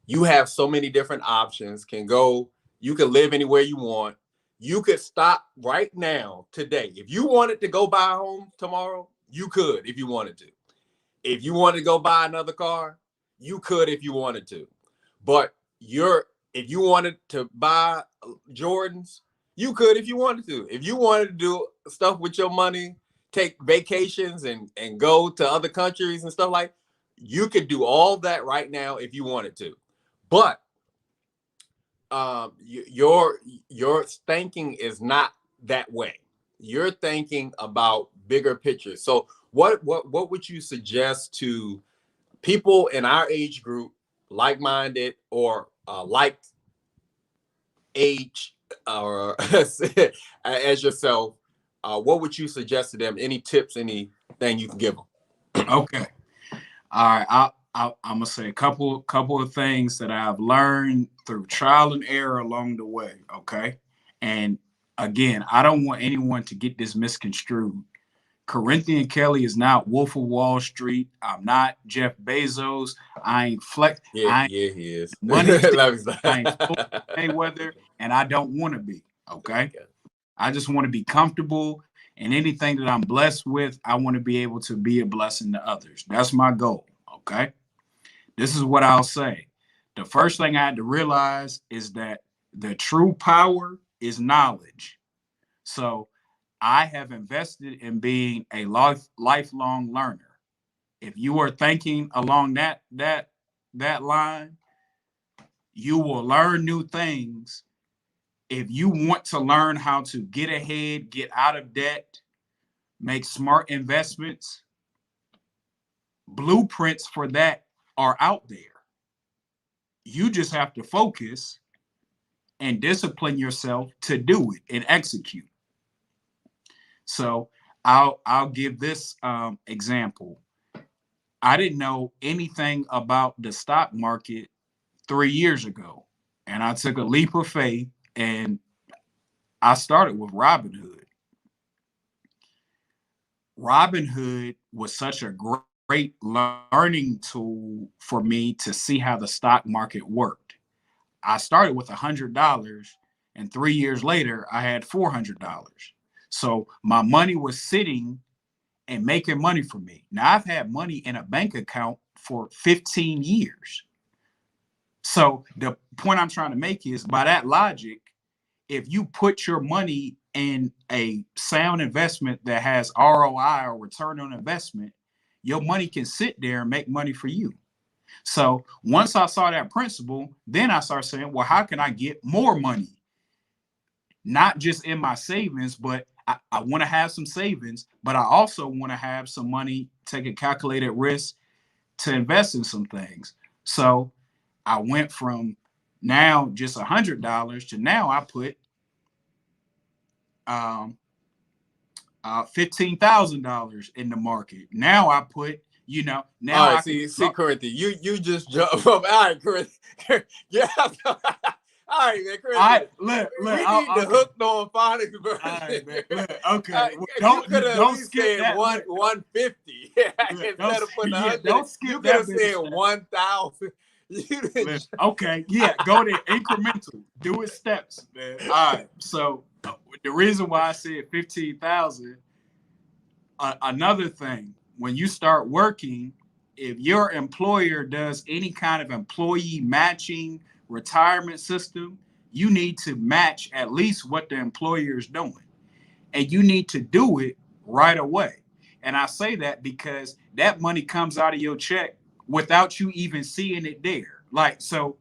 You have so many different options. You can live anywhere you want. You could stop right now, today. If you wanted to go buy a home tomorrow, you could if you wanted to. If you wanted to go buy another car, you could if you wanted to. But if you wanted to buy Jordans, you could if you wanted to. If you wanted to do stuff with your money, take vacations and go to other countries and stuff like, you could do all that right now if you wanted to. But your thinking is not that way. You're thinking about bigger pictures. So what would you suggest to people in our age group, like-minded or like age or as yourself? What would you suggest to them? Any tips, anything you can give them? Okay. All right. I'm gonna say a couple of things that I've learned through trial and error along the way. Okay. And again, I don't want anyone to get this misconstrued. Corinthian Kelly is not Wolf of Wall Street. I'm not Jeff Bezos. I ain't flex. Yeah, he is. Money. I ain't Mayweather, and I don't want to be. Okay. I just want to be comfortable, and anything that I'm blessed with, I want to be able to be a blessing to others. That's my goal. Okay. This is what I'll say. The first thing I had to realize is that the true power is knowledge. So I have invested in being a lifelong learner. If you are thinking along that line, you will learn new things. If you want to learn how to get ahead, get out of debt, make smart investments, blueprints for that are out there. You just have to focus and discipline yourself to do it and execute. So I'll give this example. I didn't know anything about the stock market 3 years ago, and I took a leap of faith and I started with Robinhood. Robinhood was such a great learning tool for me to see how the stock market worked. I started with $100, and 3 years later, I had $400. So my money was sitting and making money for me. Now I've had money in a bank account for 15 years. So the point I'm trying to make is, by that logic, if you put your money in a sound investment that has ROI or return on investment, your money can sit there and make money for you. So once I saw that principle, then I started saying, well, how can I get more money? Not just in my savings, but I want to have some savings, but I also want to have some money, take a calculated risk to invest in some things. So I went from now just $100 to now I put $15,000 in the market. Now I put, now all right, I see, Corinthian, you just jump from. All right, Corinthian, yeah. All right, man, Corinthian. We need the hooked on phonics version. All right, man. Look, okay. You could have at least said 150 instead of putting 100. Don't skip you that. You could have said 1,000. Okay, yeah, go there, incremental, do it steps, man. All right, so the reason why I said 15,000, another thing, when you start working, if your employer does any kind of employee matching retirement system, you need to match at least what the employer is doing, and you need to do it right away. And I say that because that money comes out of your check without you even seeing it there. Like, so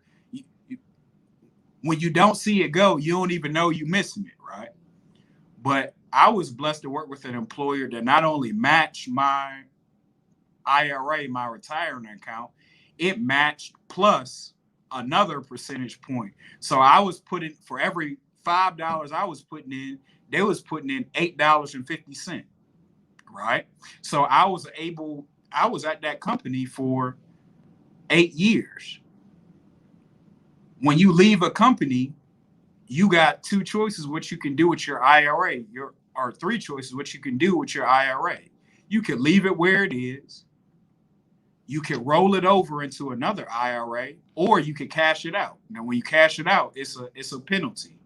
when you don't see it go, you don't even know you're missing it, right? But I was blessed to work with an employer that not only matched my IRA, my retirement account, it matched plus another percentage point. So I was putting, for every $5 I was putting in, they was putting in $8.50, right? So I was at that company for 8 years. When you leave a company, you got two choices what you can do with your IRA, or three choices what you can do with your IRA. You can leave it where it is, you can roll it over into another IRA, or you can cash it out. Now, when you cash it out, it's a penalty.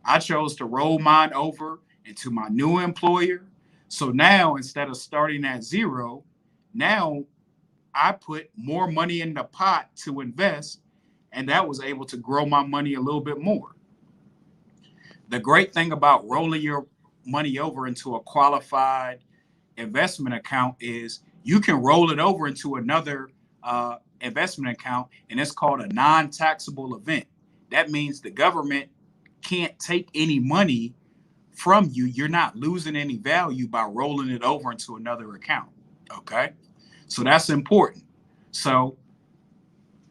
I chose to roll mine over into my new employer. So now, instead of starting at zero, now I put more money in the pot to invest, and that was able to grow my money a little bit more. The great thing about rolling your money over into a qualified investment account is you can roll it over into another investment account, and it's called a non-taxable event. That means the government can't take any money from you. You're not losing any value by rolling it over into another account. Okay, so that's important. So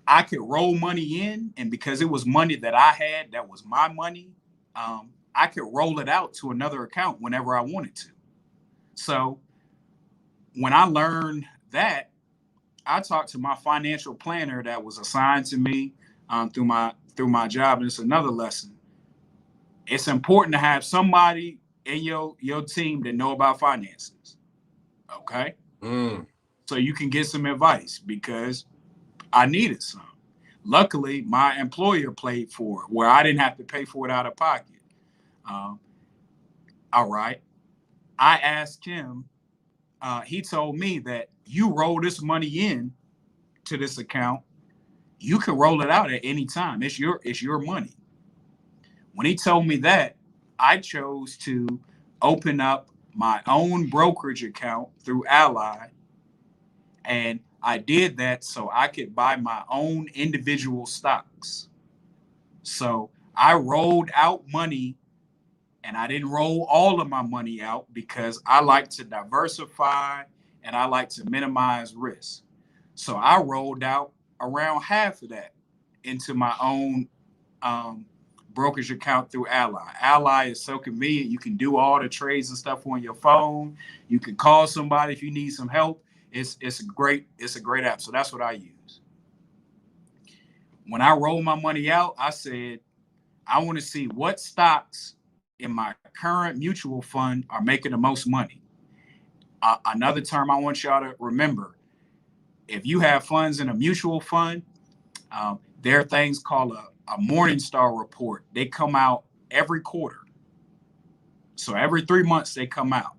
I could roll money in, and because it was money that I had, that was my money, I could roll it out to another account whenever I wanted to. So when I learned that, I talked to my financial planner that was assigned to me through my job, and it's another lesson. It's important to have somebody in your team that know about finances. Okay, so you can get some advice because I needed some. Luckily, my employer paid for it, where I didn't have to pay for it out of pocket. Um, all right, I asked him. He told me that you roll this money in to this account, you can roll it out at any time. It's your money. When he told me that, I chose to open up my own brokerage account through Ally, and I did that so I could buy my own individual stocks. So I rolled out money, and I didn't roll all of my money out because I like to diversify and I like to minimize risk. So I rolled out around half of that into my own um, brokerage account through Ally. Ally is so convenient. You can do all the trades and stuff on your phone. You can call somebody if you need some help. It's a great app. So that's what I use. When I roll my money out, I said I want to see what stocks in my current mutual fund are making the most money. Another term I want y'all to remember: if you have funds in a mutual fund, there are things called a Morningstar report. They come out every quarter. So every 3 months they come out.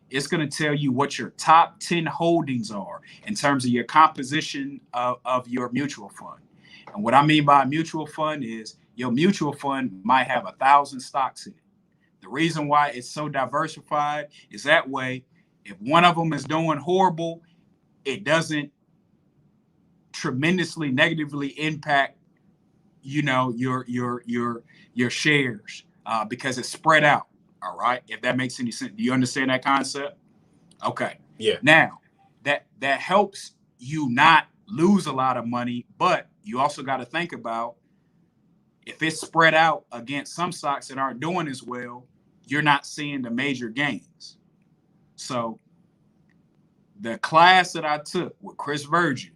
It's going to tell you what your top 10 holdings are in terms of your composition of your mutual fund. And what I mean by a mutual fund is your mutual fund might have 1,000 stocks in it. The reason why it's so diversified is that way, if one of them is doing horrible, it doesn't tremendously negatively impact, your shares because it's spread out. All right, if that makes any sense. Do you understand that concept? Okay. Yeah. Now that helps you not lose a lot of money, but you also got to think about if it's spread out against some stocks that aren't doing as well, you're not seeing the major gains. So the class that I took with Chris Virgin,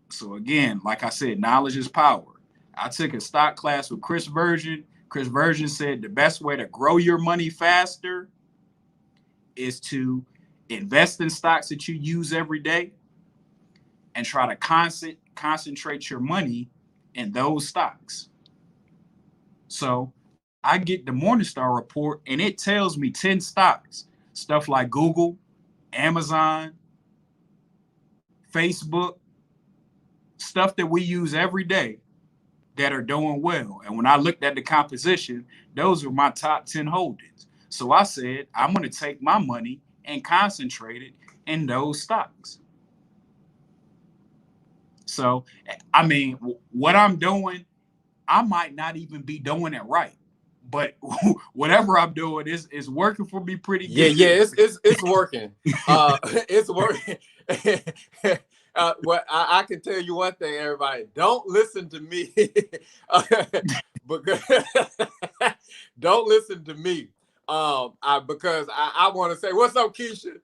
so again, like I said, knowledge is power. I took a stock class with Chris Virgin. Chris Virgin said the best way to grow your money faster is to invest in stocks that you use every day and try to concentrate your money in those stocks. So I get the Morningstar report and it tells me 10 stocks, stuff like Google, Amazon, Facebook, stuff that we use every day that are doing well. And when I looked at the composition, those were my top 10 holdings. So I said, I'm going to take my money and concentrate it in those stocks. So, I mean, what I'm doing, I might not even be doing it right, but whatever I'm doing is working for me pretty good. Yeah, it's working. It's working. What I can tell you one thing, everybody, don't listen to me. Because don't listen to me. Because I want to say, what's up, Keisha?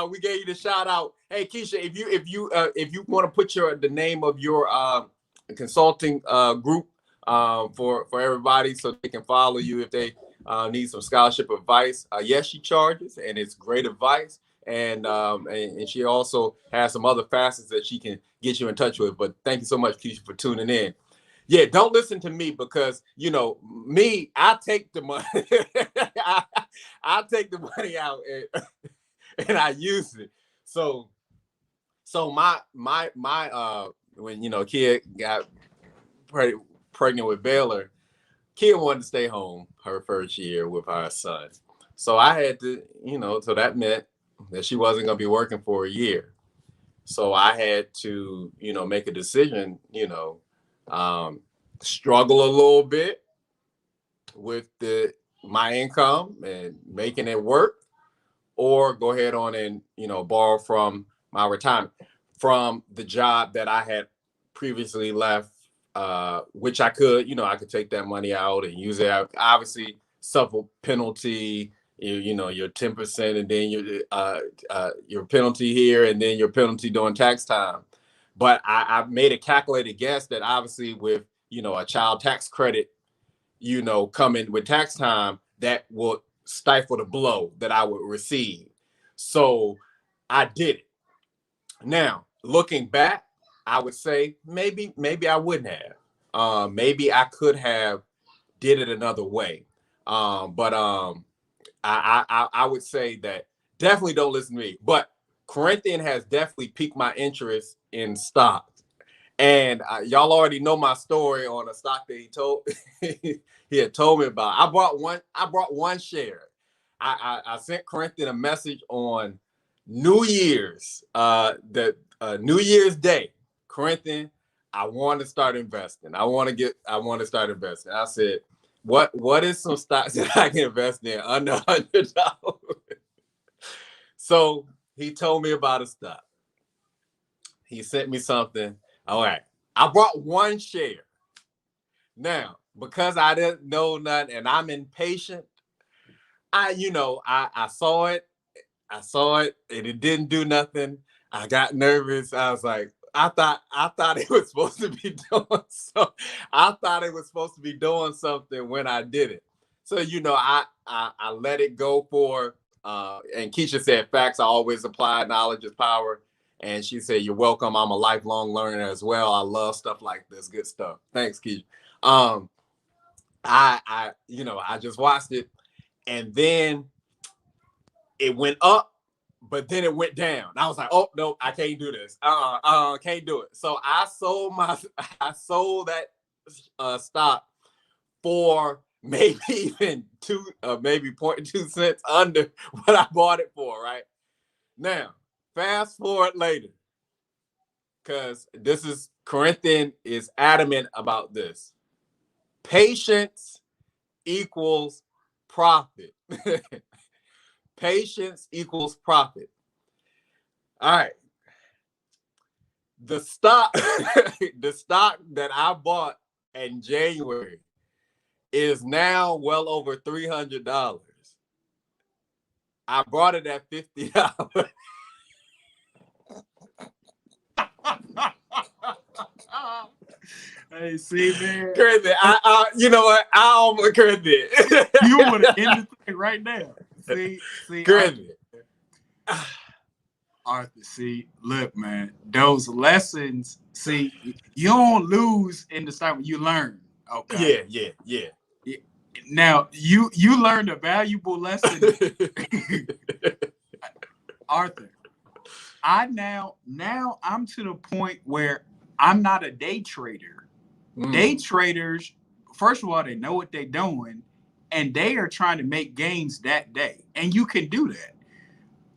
We gave you the shout out. Hey, Keisha, if you want to put the name of your consulting group for everybody so they can follow you if they need some scholarship advice. Yes, she charges, and it's great advice. And she also has some other facets that she can get you in touch with. But thank you so much, Keisha, for tuning in. Yeah, don't listen to me because, me, I take the money. I take the money out and I use it. So my when, kid got pregnant with Baylor, kid wanted to stay home her first year with our son. So I had to, so that meant that she wasn't going to be working for a year. So I had to, make a decision, struggle a little bit with my income and making it work, or go ahead on and, borrow from my retirement from the job that I had previously left, which I could, I could take that money out and use it. Obviously, suffer penalty, your 10%, and then your penalty here, and then your penalty during tax time. But I made a calculated guess that obviously with, a child tax credit, coming with tax time, that would stifle the blow that I would receive. So I did it. Now, looking back, I would say maybe I wouldn't have. Maybe I could have did it another way. But I would say that definitely don't listen to me. But Corinthian has definitely piqued my interest in stocks. And y'all already know my story on a stock that he had told me about. I brought one share. I sent Corinthian a message on New Year's, New Year's Day. Corinthian, I want to start investing. I want to start investing. I said, what is some stocks that I can invest in under $100? So he told me about a stock. He sent me something. All right. I brought one share. Now, because I didn't know nothing and I'm impatient, I saw it. I saw it and it didn't do nothing. I got nervous. I was like, I thought it was supposed to be doing so. I thought it was supposed to be doing something when I did it. So, I let it go for, and Keisha said, facts, I always apply, knowledge is power. And she said, you're welcome. I'm a lifelong learner as well. I love stuff like this, good stuff. Thanks, Keisha. I just watched it, and then it went up, but then it went down. I was like, oh no, I can't do this. Can't do it. So I sold that stock for maybe even maybe 0.2 cents under what I bought it for. Right now, fast forward later, because this is Corinthian is adamant about this. Patience equals profit. Patience equals profit. All right. The stock, the stock that I bought in January is now well over $300. I bought it at $50. Hey, see, man. Crazy. You know what? I almost crazy. You want to end the thing right now. See, crazy. Arthur, see, look, man, those lessons, see, you don't lose in the stock, you learn. Okay. Yeah. Now you learned a valuable lesson, Arthur. Now I'm to the point where I'm not a day trader. Day traders, first of all, they know what they're doing, and they are trying to make gains that day. And you can do that.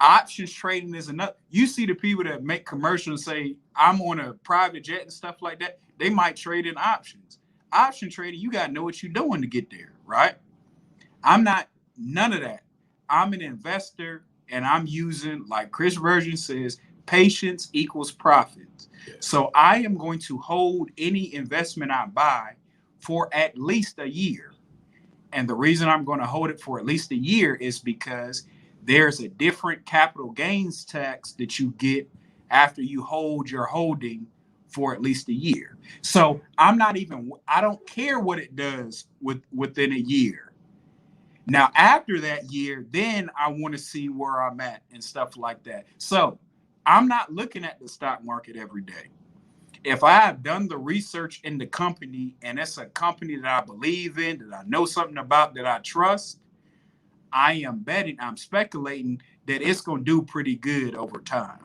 Options trading is enough. You see the people that make commercials say, I'm on a private jet and stuff like that. They might trade in options. Option trading, you got to know what you're doing to get there, right? I'm not none of that. I'm an investor and I'm using, like Chris Version says, patience equals profits. Yeah. So I am going to hold any investment I buy for at least a year. And the reason I'm going to hold it for at least a year is because there's a different capital gains tax that you get after you hold your holding for at least a year. So I don't care what it does within a year. Now, after that year, then I want to see where I'm at and stuff like that. So I'm not looking at the stock market every day. If I have done the research in the company and it's a company that I believe in, that I know something about, that I trust, I am betting, I'm speculating that it's going to do pretty good over time.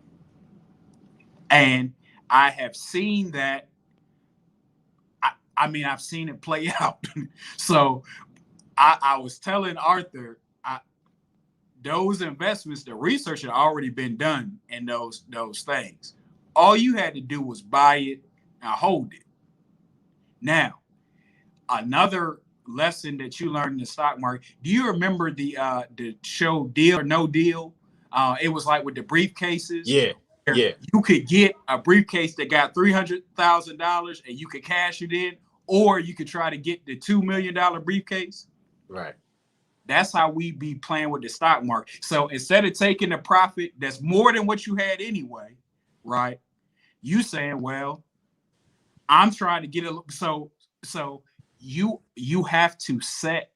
And I have seen that. I've seen it play out. So I was telling Arthur, those investments, the research had already been done in those things. All you had to do was buy it and hold it. Now, another lesson that you learned in the stock market. Do you remember the show Deal or No Deal? It was like with the briefcases. Yeah. You could get a briefcase that got $300,000 and you could cash it in, or you could try to get the $2 million briefcase. Right. That's how we be playing with the stock market. So instead of taking a profit that's more than what you had anyway, right? You saying, well, I'm trying to get a so you have to set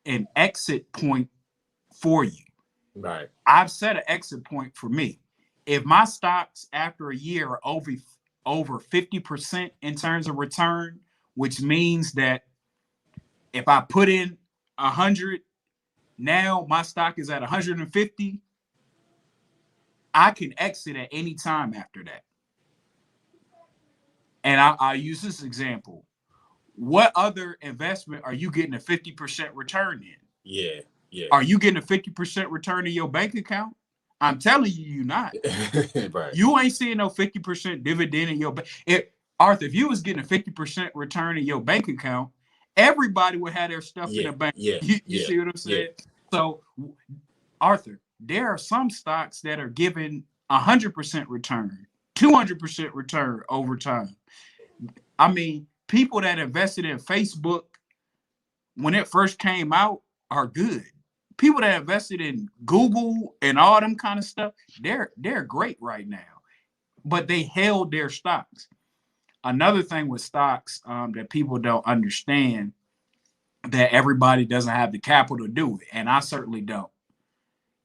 an exit point for you. Right. I've set an exit point for me. If my stocks after a year are over 50% in terms of return, which means that if I put in 100, now my stock is at 150, I can exit at any time after that. And I'll use this example. What other investment are you getting a 50% return in? Yeah. Are you getting a 50% return in your bank account? I'm telling you, you're not. Right. You ain't seeing no 50% dividend in your bank. Arthur, if you was getting a 50% return in your bank account, everybody would have their stuff in the bank. You see what I'm saying? Yeah. So, Arthur, there are some stocks that are giving 100% return, 200% return over time. I mean, people that invested in Facebook when it first came out are good. People that invested in Google and all them kind of stuff, they're great right now. But they held their stocks. Another thing with stocks that people don't understand, that everybody doesn't have the capital to do it, and I certainly don't.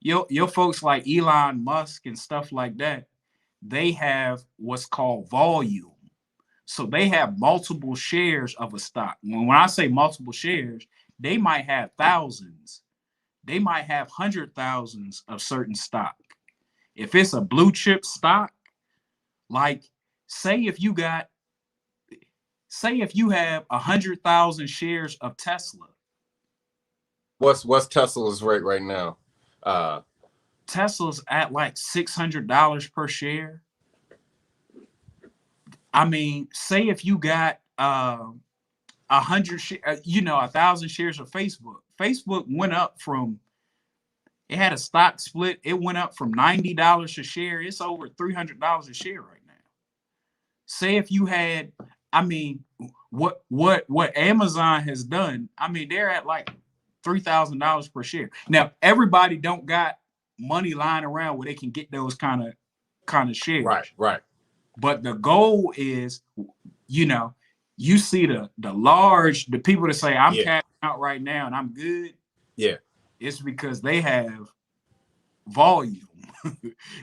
Your folks like Elon Musk and stuff like that, they have what's called volume. So they have multiple shares of a stock. When I say multiple shares, they might have thousands. They might have 100,000s of certain stock. If it's a blue chip stock, like say if you have 100,000 shares of Tesla. What's Tesla's rate right now? Tesla's at like $600 per share. I mean, say if you got 1,000 shares of Facebook. Facebook went up from, it had a stock split. It went up from $90 a share. It's over $300 a share right now. Say if you had, I mean, what Amazon has done, I mean, they're at like $3,000 per share. Now, everybody don't got money lying around where they can get those kind of shares. Right. But the goal is, you see the people that say I'm cashing out right now and I'm good. Yeah. It's because they have volume.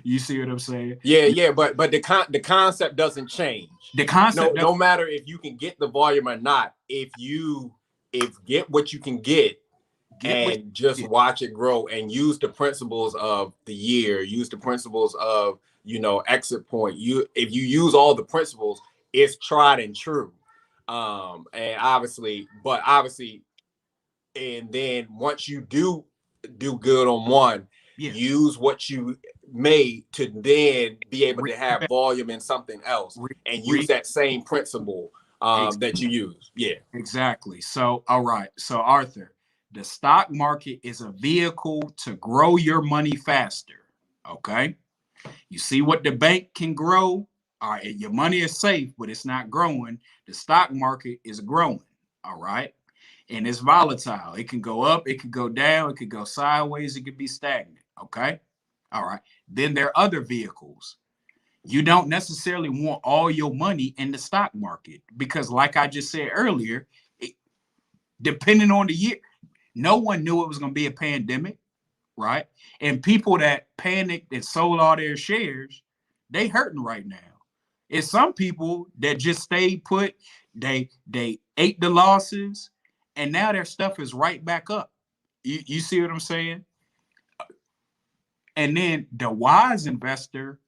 You see what I'm saying? Yeah, but the concept doesn't change. The concept, no matter if you can get the volume or not, if get what you can get and just watch it grow and use the principles of the year, use the principles of exit point. If you use all the principles, it's tried and true. And obviously, and then once you do good on one, use what you made to then be able to have volume in something else and use that same principle that you use. Yeah, exactly. So, all right. So, Arthur, the stock market is a vehicle to grow your money faster. Okay. You see what the bank can grow. All right. Your money is safe, but it's not growing. The stock market is growing. All right. And it's volatile. It can go up, it can go down, it could go sideways, it could be stagnant. Okay. All right. Then there are other vehicles. You don't necessarily want all your money in the stock market because, like I just said earlier, depending on the year, no one knew it was going to be a pandemic, right? And people that panicked and sold all their shares, they hurting right now. It's some people that just stayed put. They ate the losses, and now their stuff is right back up. You see what I'm saying? And then the wise investor,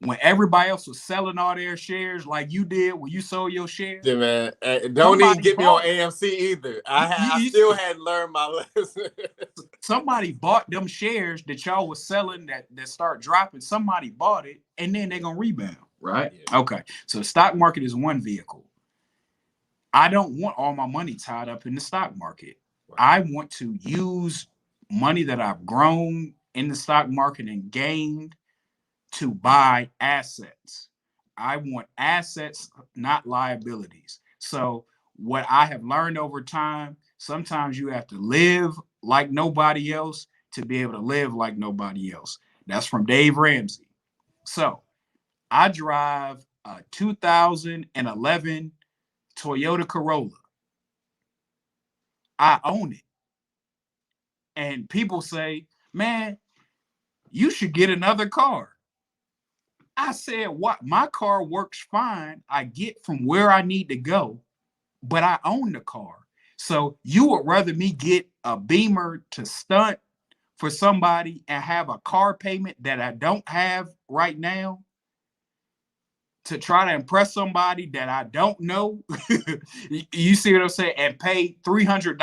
when everybody else was selling all their shares like you did when you sold your shares. Yeah, man. Don't even get me on AMC either. I still hadn't learned my lesson. Somebody bought them shares that y'all was selling that start dropping. Somebody bought it, and then they're going to rebound, right? Yeah. Okay. So the stock market is one vehicle. I don't want all my money tied up in the stock market. Right. I want to use money that I've grown in the stock market and gained to buy assets. I want assets, not liabilities. So what I have learned over time, sometimes you have to live like nobody else to be able to live like nobody else. That's from Dave Ramsey. So I drive a 2011 Toyota Corolla. I own it. And people say, man, you should get another car. I said, what? My car works fine. I get from where I need to go, but I own the car. So you would rather me get a Beamer to stunt for somebody and have a car payment that I don't have right now to try to impress somebody that I don't know. You see what I'm saying? And pay $300,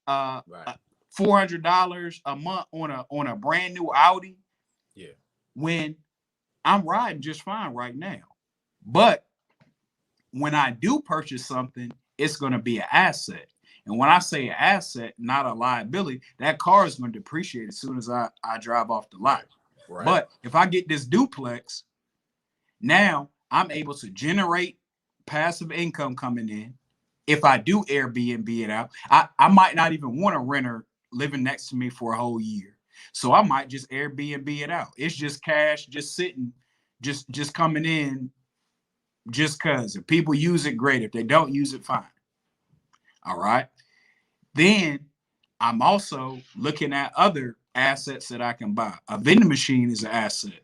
$400 a month on a brand new Audi. Yeah. When I'm riding just fine right now. But when I do purchase something, it's going to be an asset. And when I say an asset, not a liability, that car is going to depreciate as soon as I drive off the lot. Right. But if I get this duplex, now I'm able to generate passive income coming in. If I do Airbnb it out, I might not even want a renter living next to me for a whole year. So I might just Airbnb it out. It's just cash, just sitting, just coming in, just because. If people use it, great. If they don't use it, fine. All right. Then I'm also looking at other assets that I can buy. A vending machine is an asset.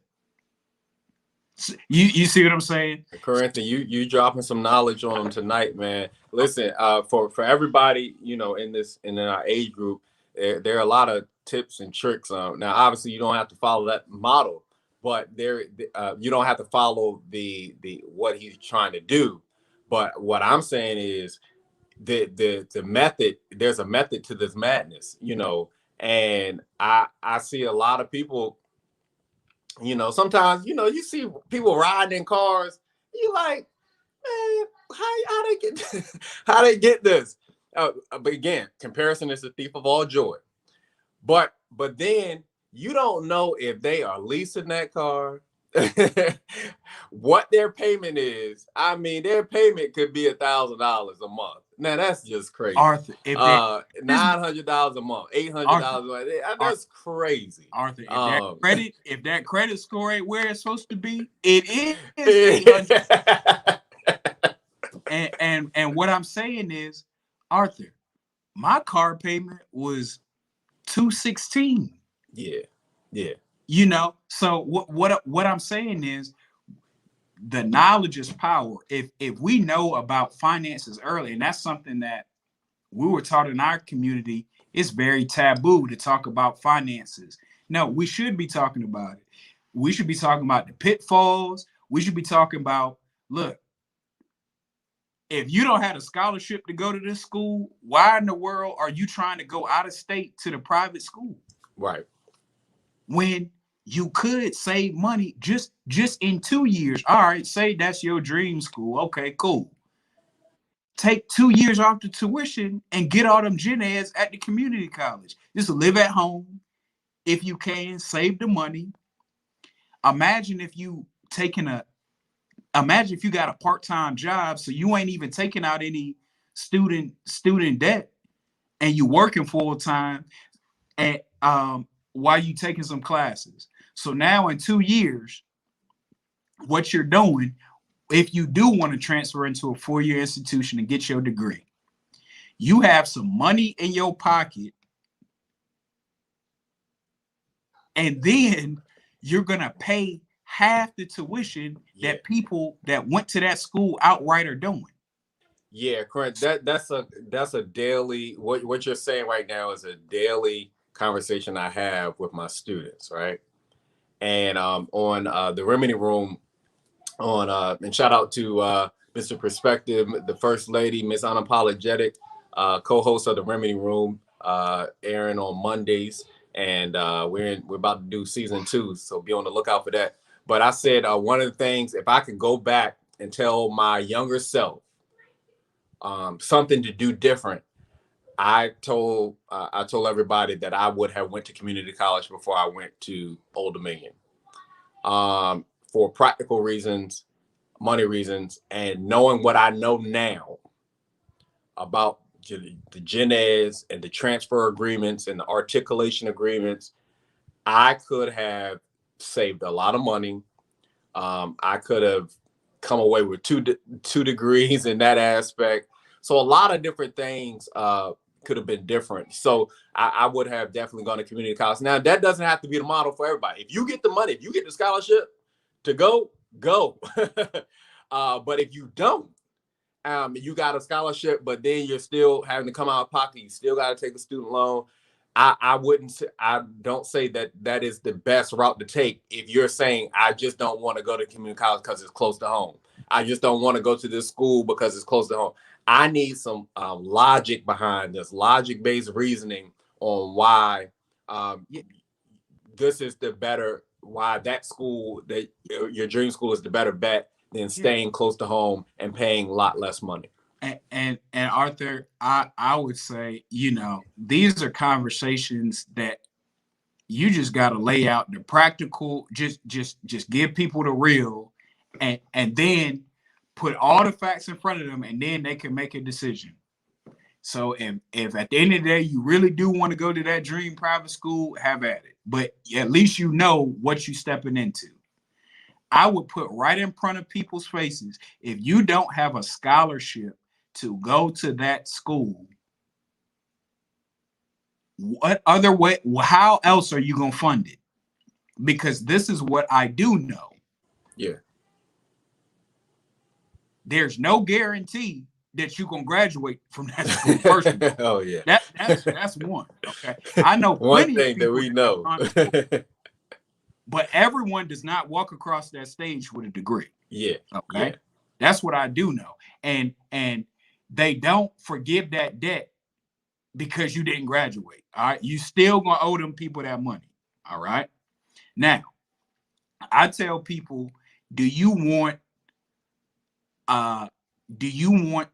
You see what I'm saying? Corinthian, you dropping some knowledge on them tonight, man. Listen, for everybody, in our age group, there are a lot of tips and tricks. Now, obviously, you don't have to follow that model, but you don't have to follow the what he's trying to do. But what I'm saying is the method. There's a method to this madness, and I see a lot of people. Sometimes you see people riding in cars. You like, man, how they get how they get this? But again, comparison is the thief of all joy. But then you don't know if they are leasing that car, what their payment is. I mean, their payment could be $1,000 a month. Now that's just crazy. Arthur, if $900 a month, $800 a month. That's crazy. Arthur, if that credit score ain't where it's supposed to be, it is. and what I'm saying is, Arthur, my car payment was $216. Yeah. You know, so what I'm saying is the knowledge is power. If we know about finances early, and that's something that we were taught in our community, it's very taboo to talk about finances. No, we should be talking about it. We should be talking about the pitfalls. We should be talking about, look, if you don't have a scholarship to go to this school, why in the world are you trying to go out of state to the private school? Right. When you could save money just in 2 years. All right, say that's your dream school. Okay, cool. Take 2 years off the tuition and get all them gen eds at the community college. Just live at home if you can, save the money. Imagine if you taking a imagine if you got a part-time job, so you ain't even taking out any student debt, and you working full-time and while you taking some classes. So now in 2 years, what you're doing, if you do want to transfer into a four-year institution and get your degree, you have some money in your pocket, and then you're gonna pay half the tuition that people that went to that school outright are doing. Yeah, correct. That's a daily, what you're saying right now is a daily conversation I have with my students, right? And on the Remedy Room, on and shout out to Mr. Perspective, the First Lady, Miss Unapologetic, co-host of the Remedy Room, airing on Mondays, and we're about to do season 2, so be on the lookout for that. But I said one of the things, if I could go back and tell my younger self something to do different, I told everybody that I would have went to community college before I went to Old Dominion, for practical reasons, money reasons, and knowing what I know now about the gen eds and the transfer agreements and the articulation agreements. I could have saved a lot of money. I could have come away with two degrees in that aspect. So a lot of different things could have been different. So I would have definitely gone to community college. Now that doesn't have to be the model for everybody. If you get the money, if you get the scholarship to go, go. But if you don't, you got a scholarship, but then you're still having to come out of pocket. You still got to take a student loan. I don't say that is the best route to take. If you're saying, I just don't want to go to community college because it's close to home. I just don't want to go to this school because it's close to home. I need some logic behind this, logic-based reasoning on why this is the better, why that school, that your dream school, is the better bet than staying close to home and paying a lot less money. And Arthur, I would say, these are conversations that you just got to lay out the practical, just give people the real, and then put all the facts in front of them, and then they can make a decision. So if at the end of the day you really do want to go to that dream private school, have at it. But at least you know what you're stepping into. I would put right in front of people's faces, if you don't have a scholarship to go to that school, what other way, how else are you going to fund it? Because this is what I do know. Yeah. There's no guarantee that you can graduate from that school. First of all. Oh yeah. That's one. Okay. I know one thing that we know. But everyone does not walk across that stage with a degree. Yeah. Okay. Yeah. That's what I do know. And they don't forgive that debt because you didn't graduate. All right. You still gonna owe them people that money. All right. Now, I tell people, do you want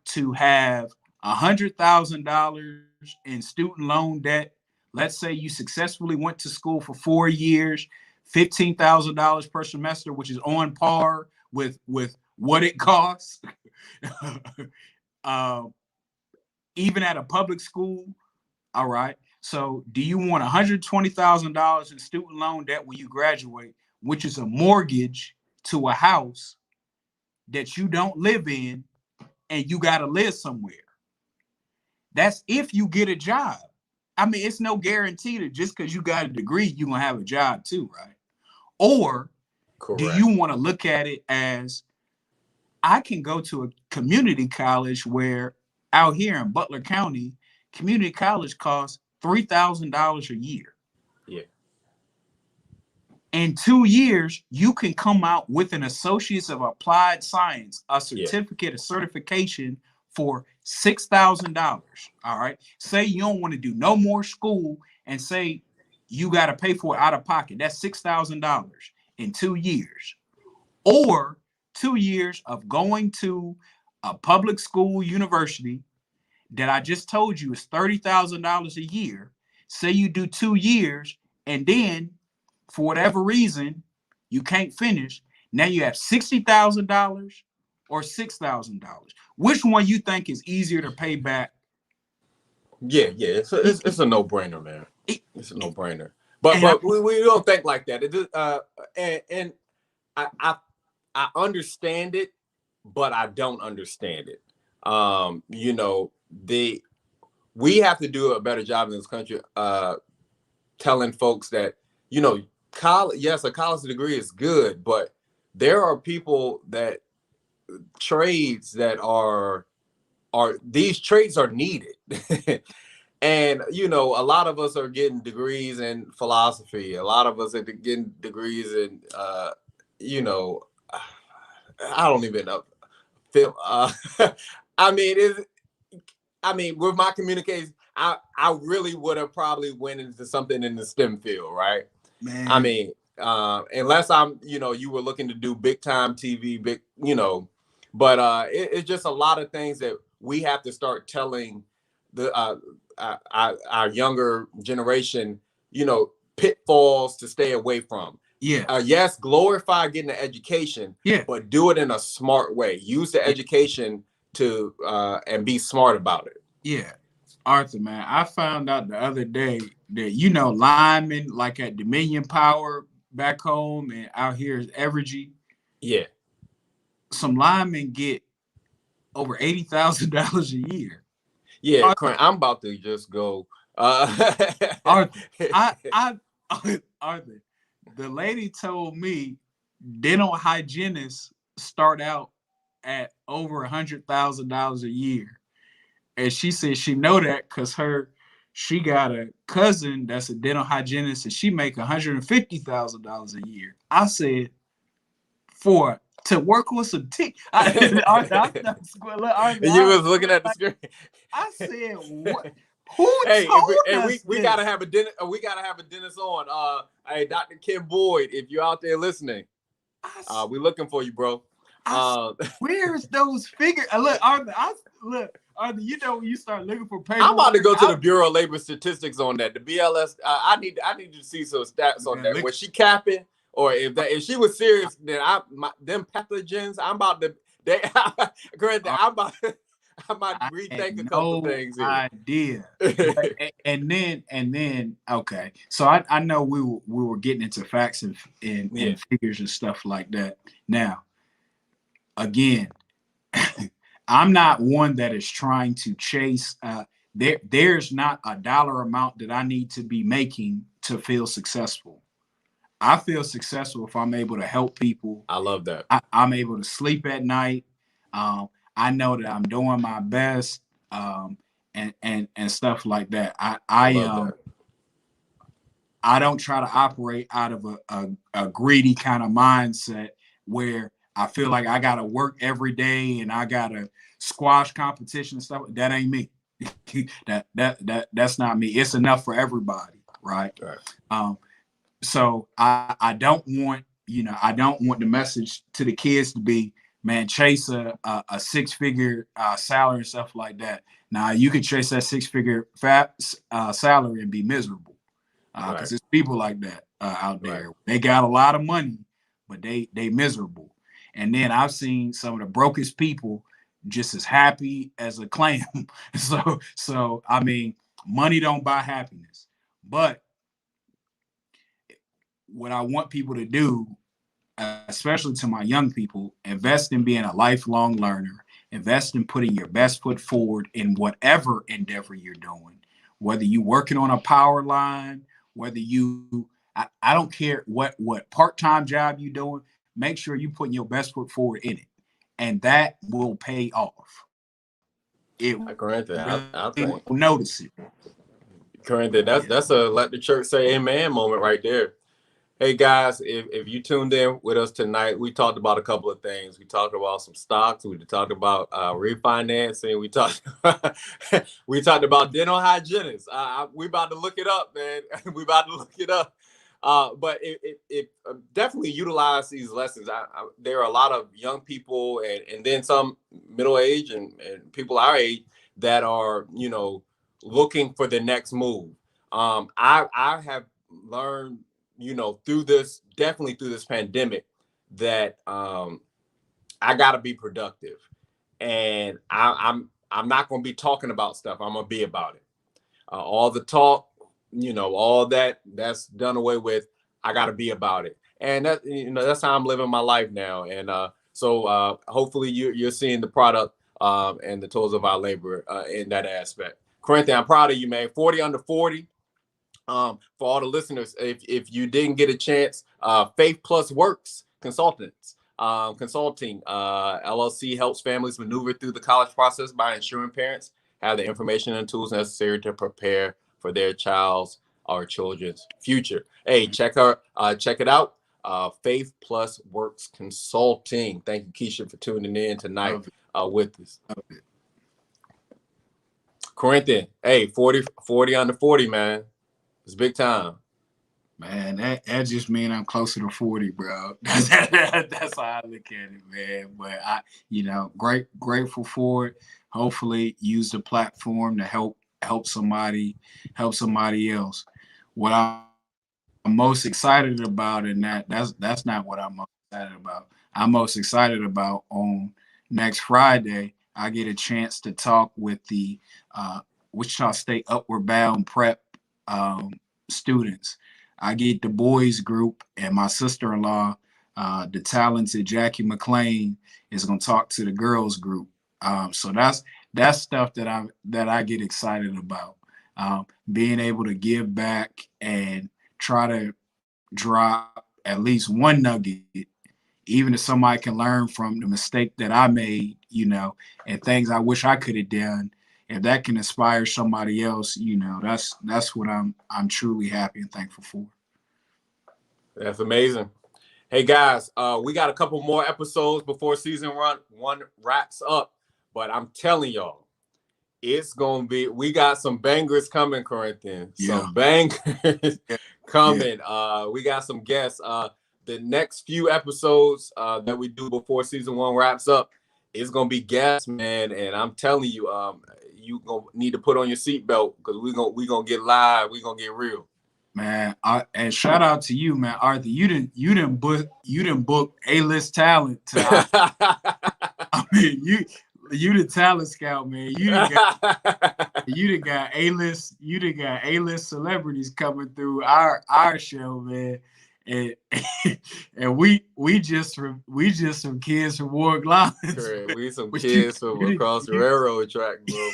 to have $100,000 in student loan debt? Let's say you successfully went to school for 4 years, $15,000 per semester, which is on par with what it costs. Even at a public school. All right. So do you want $120,000 in student loan debt when you graduate, which is a mortgage to a house that you don't live in, and you got to live somewhere? That's if you get a job. I mean, it's no guarantee that just because you got a degree, you're going to have a job too, right? Or do Correct. you want to look at it as, I can go to a community college where out here in Butler County, community college costs $3,000 a year. Yeah. In 2 years, you can come out with an Associates of Applied Science, a Yeah. certificate of certification for $6,000. All right. Say you don't want to do no more school and say you got to pay for it out of pocket. That's $6,000 in 2 years. Or 2 years of going to a public school university that I just told you is $30,000 a year. Say you do 2 years and then for whatever reason you can't finish. Now you have $60,000 or $6,000. Which one you think is easier to pay back? Yeah, yeah, it's a no brainer, man. It's a no brainer. But And we don't think like that. It is, and I understand it, but I don't understand it. You know, we have to do a better job in this country, telling folks that, you know, college, yes, a college degree is good, but there are people that trades that are these trades are needed. And you know, a lot of us are getting degrees in philosophy, a lot of us are getting degrees in you know, I don't even know, feel I mean, with my communication, I really would have probably went into something in the STEM field, right? man, I mean, unless I'm, you know, you were looking to do big time TV, big, you know, but it's just a lot of things that we have to start telling the our younger generation, you know, pitfalls to stay away from. yeah, Yes, glorify getting an education, yeah, but do it in a smart way. Use the education to and be smart about it. yeah. Arthur, man, I found out the other day that, you know, linemen like at Dominion Power back home and out here is Evergy, Yeah. some linemen get over $80,000 a year. Yeah, Arthur, I'm about to just go. Arthur, Arthur, the lady told me dental hygienists start out at over $100,000 a year, and she said she know that because she got a cousin that's a dental hygienist and she make $150,000 a year. I said, for to work with some tick. You was looking at the screen. I said, what? Who Hey, told we us gotta this? have a dinner. We gotta have a dentist on. Hey, Dr. Kim Boyd, if you're out there listening, we looking for you, bro. Where's those figures? Look, Arthur, Arthur, you know when you start looking for paperwork. I'm about to go to the Bureau of Labor Statistics on that. The BLS. I need to see some stats on that. Was she capping, or if she was serious, then them pathogens. I'm about to. Granted, I might rethink a couple things here. Idea. and then okay. So I know we were getting into facts and figures and stuff like that. Now, again, I'm not one that is trying to chase. There's not a dollar amount that I need to be making to feel successful. I feel successful if I'm able to help people. I love that. I'm able to sleep at night. I know that I'm doing my best, and stuff like that. I love that. I don't try to operate out of a greedy kind of mindset where I feel like I got to work every day and I got to squash competition and stuff. That ain't me. That's not me. It's enough for everybody, right? So I don't want, I don't want the message to the kids to be, man, chase a six-figure salary and stuff like that. Now, you can chase that six-figure salary and be miserable, because there's people like that out there. Right. They got a lot of money, but they miserable. And then I've seen some of the brokest people just as happy as a clam. So I mean, money don't buy happiness. But what I want people to do, especially to my young people, invest in being a lifelong learner, invest in putting your best foot forward in whatever endeavor you're doing, whether you're working on a power line, whether you I don't care what part-time job you doing. Make sure you putting your best foot forward in it, and that will pay off. It Corinthian, I really think will notice it. Corinthian, that's a let the church say amen moment right there. Hey guys, if you tuned in with us tonight, we talked about a couple of things. We talked about some stocks. We talked about refinancing. We talked about dental hygienists. We about to look it up, man. We about to look it up. But it definitely utilize these lessons. There are a lot of young people and then some middle age and people our age that are looking for the next move. I have learned through this pandemic that I got to be productive, and I'm not going to be talking about stuff. I'm going to be about it. All the talk, all that's done away with. I got to be about it, and that's how I'm living my life now. And so hopefully you're seeing the product and the tools of our labor in that aspect. Corinthian, I'm proud of you, man. 40 under 40. For all the listeners, if you didn't get a chance, Faith Plus Works Consultants Consulting LLC helps families maneuver through the college process by ensuring parents have the information and tools necessary to prepare for their child's or children's future. Hey, check it out. Faith Plus Works Consulting. Thank you, Keisha, for tuning in tonight with us. Corinthian, hey, 40 under 40, man. It's big time. Man, that just means I'm closer to 40, bro. That's how I look at it, man. But grateful for it. Hopefully use the platform to help somebody else. What I'm most excited about, and that's not what I'm most excited about. I'm most excited about on next Friday, I get a chance to talk with the Wichita State Upward Bound Prep students. I get the boys group, and my sister-in-law, the talented Jackie McLean, is going to talk to the girls group. So that's stuff that I get excited about. Being able to give back and try to drop at least one nugget, even if somebody can learn from the mistake that I made, and things I wish I could have done. If that can inspire somebody else, that's what I'm truly happy and thankful for. That's amazing. Hey guys, we got a couple more episodes before season one wraps up, but I'm telling y'all, it's gonna be. We got some bangers coming, Corinthian. Some bangers coming. We got some guests. The next few episodes that we do before season one wraps up, it's gonna be guests, man. And I'm telling you, you gonna need to put on your seatbelt because we gonna get live. We gonna get real, man. And shout out to you, man, Arthur. You didn't book A-list talent. I mean, you the talent scout, man. You done got A-list celebrities coming through our show, man. And we just some kids from Warwick Lawrence. Correct. We some kids from across the railroad track, bro.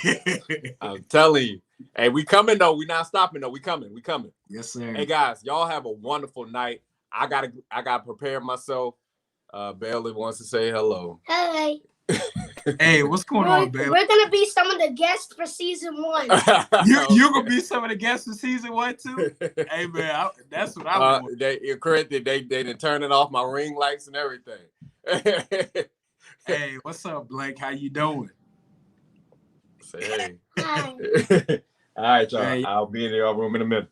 I'm telling you. Hey, we coming though. We not stopping though. We coming. Yes, sir. Hey guys, y'all have a wonderful night. I gotta prepare myself. Bailey wants to say hello. Hey. Hey, what's going on, Bailey? We're gonna be some of the guests for season 1. You're gonna be some of the guests for season 1 too? Hey man, that's what I want. They done turning off my ring lights and everything. Hey, what's up, Blake? How you doing? Say hey. Hi. All right, y'all. Hey. I'll be in your room in a minute.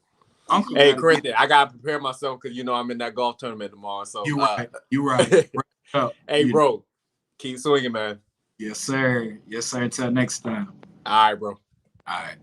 Uncle, hey, Corinthian, I gotta prepare myself because I'm in that golf tournament tomorrow. So you right. Hey, bro, keep swinging, man. Yes, sir. Yes, sir. Until next time. All right, bro. All right.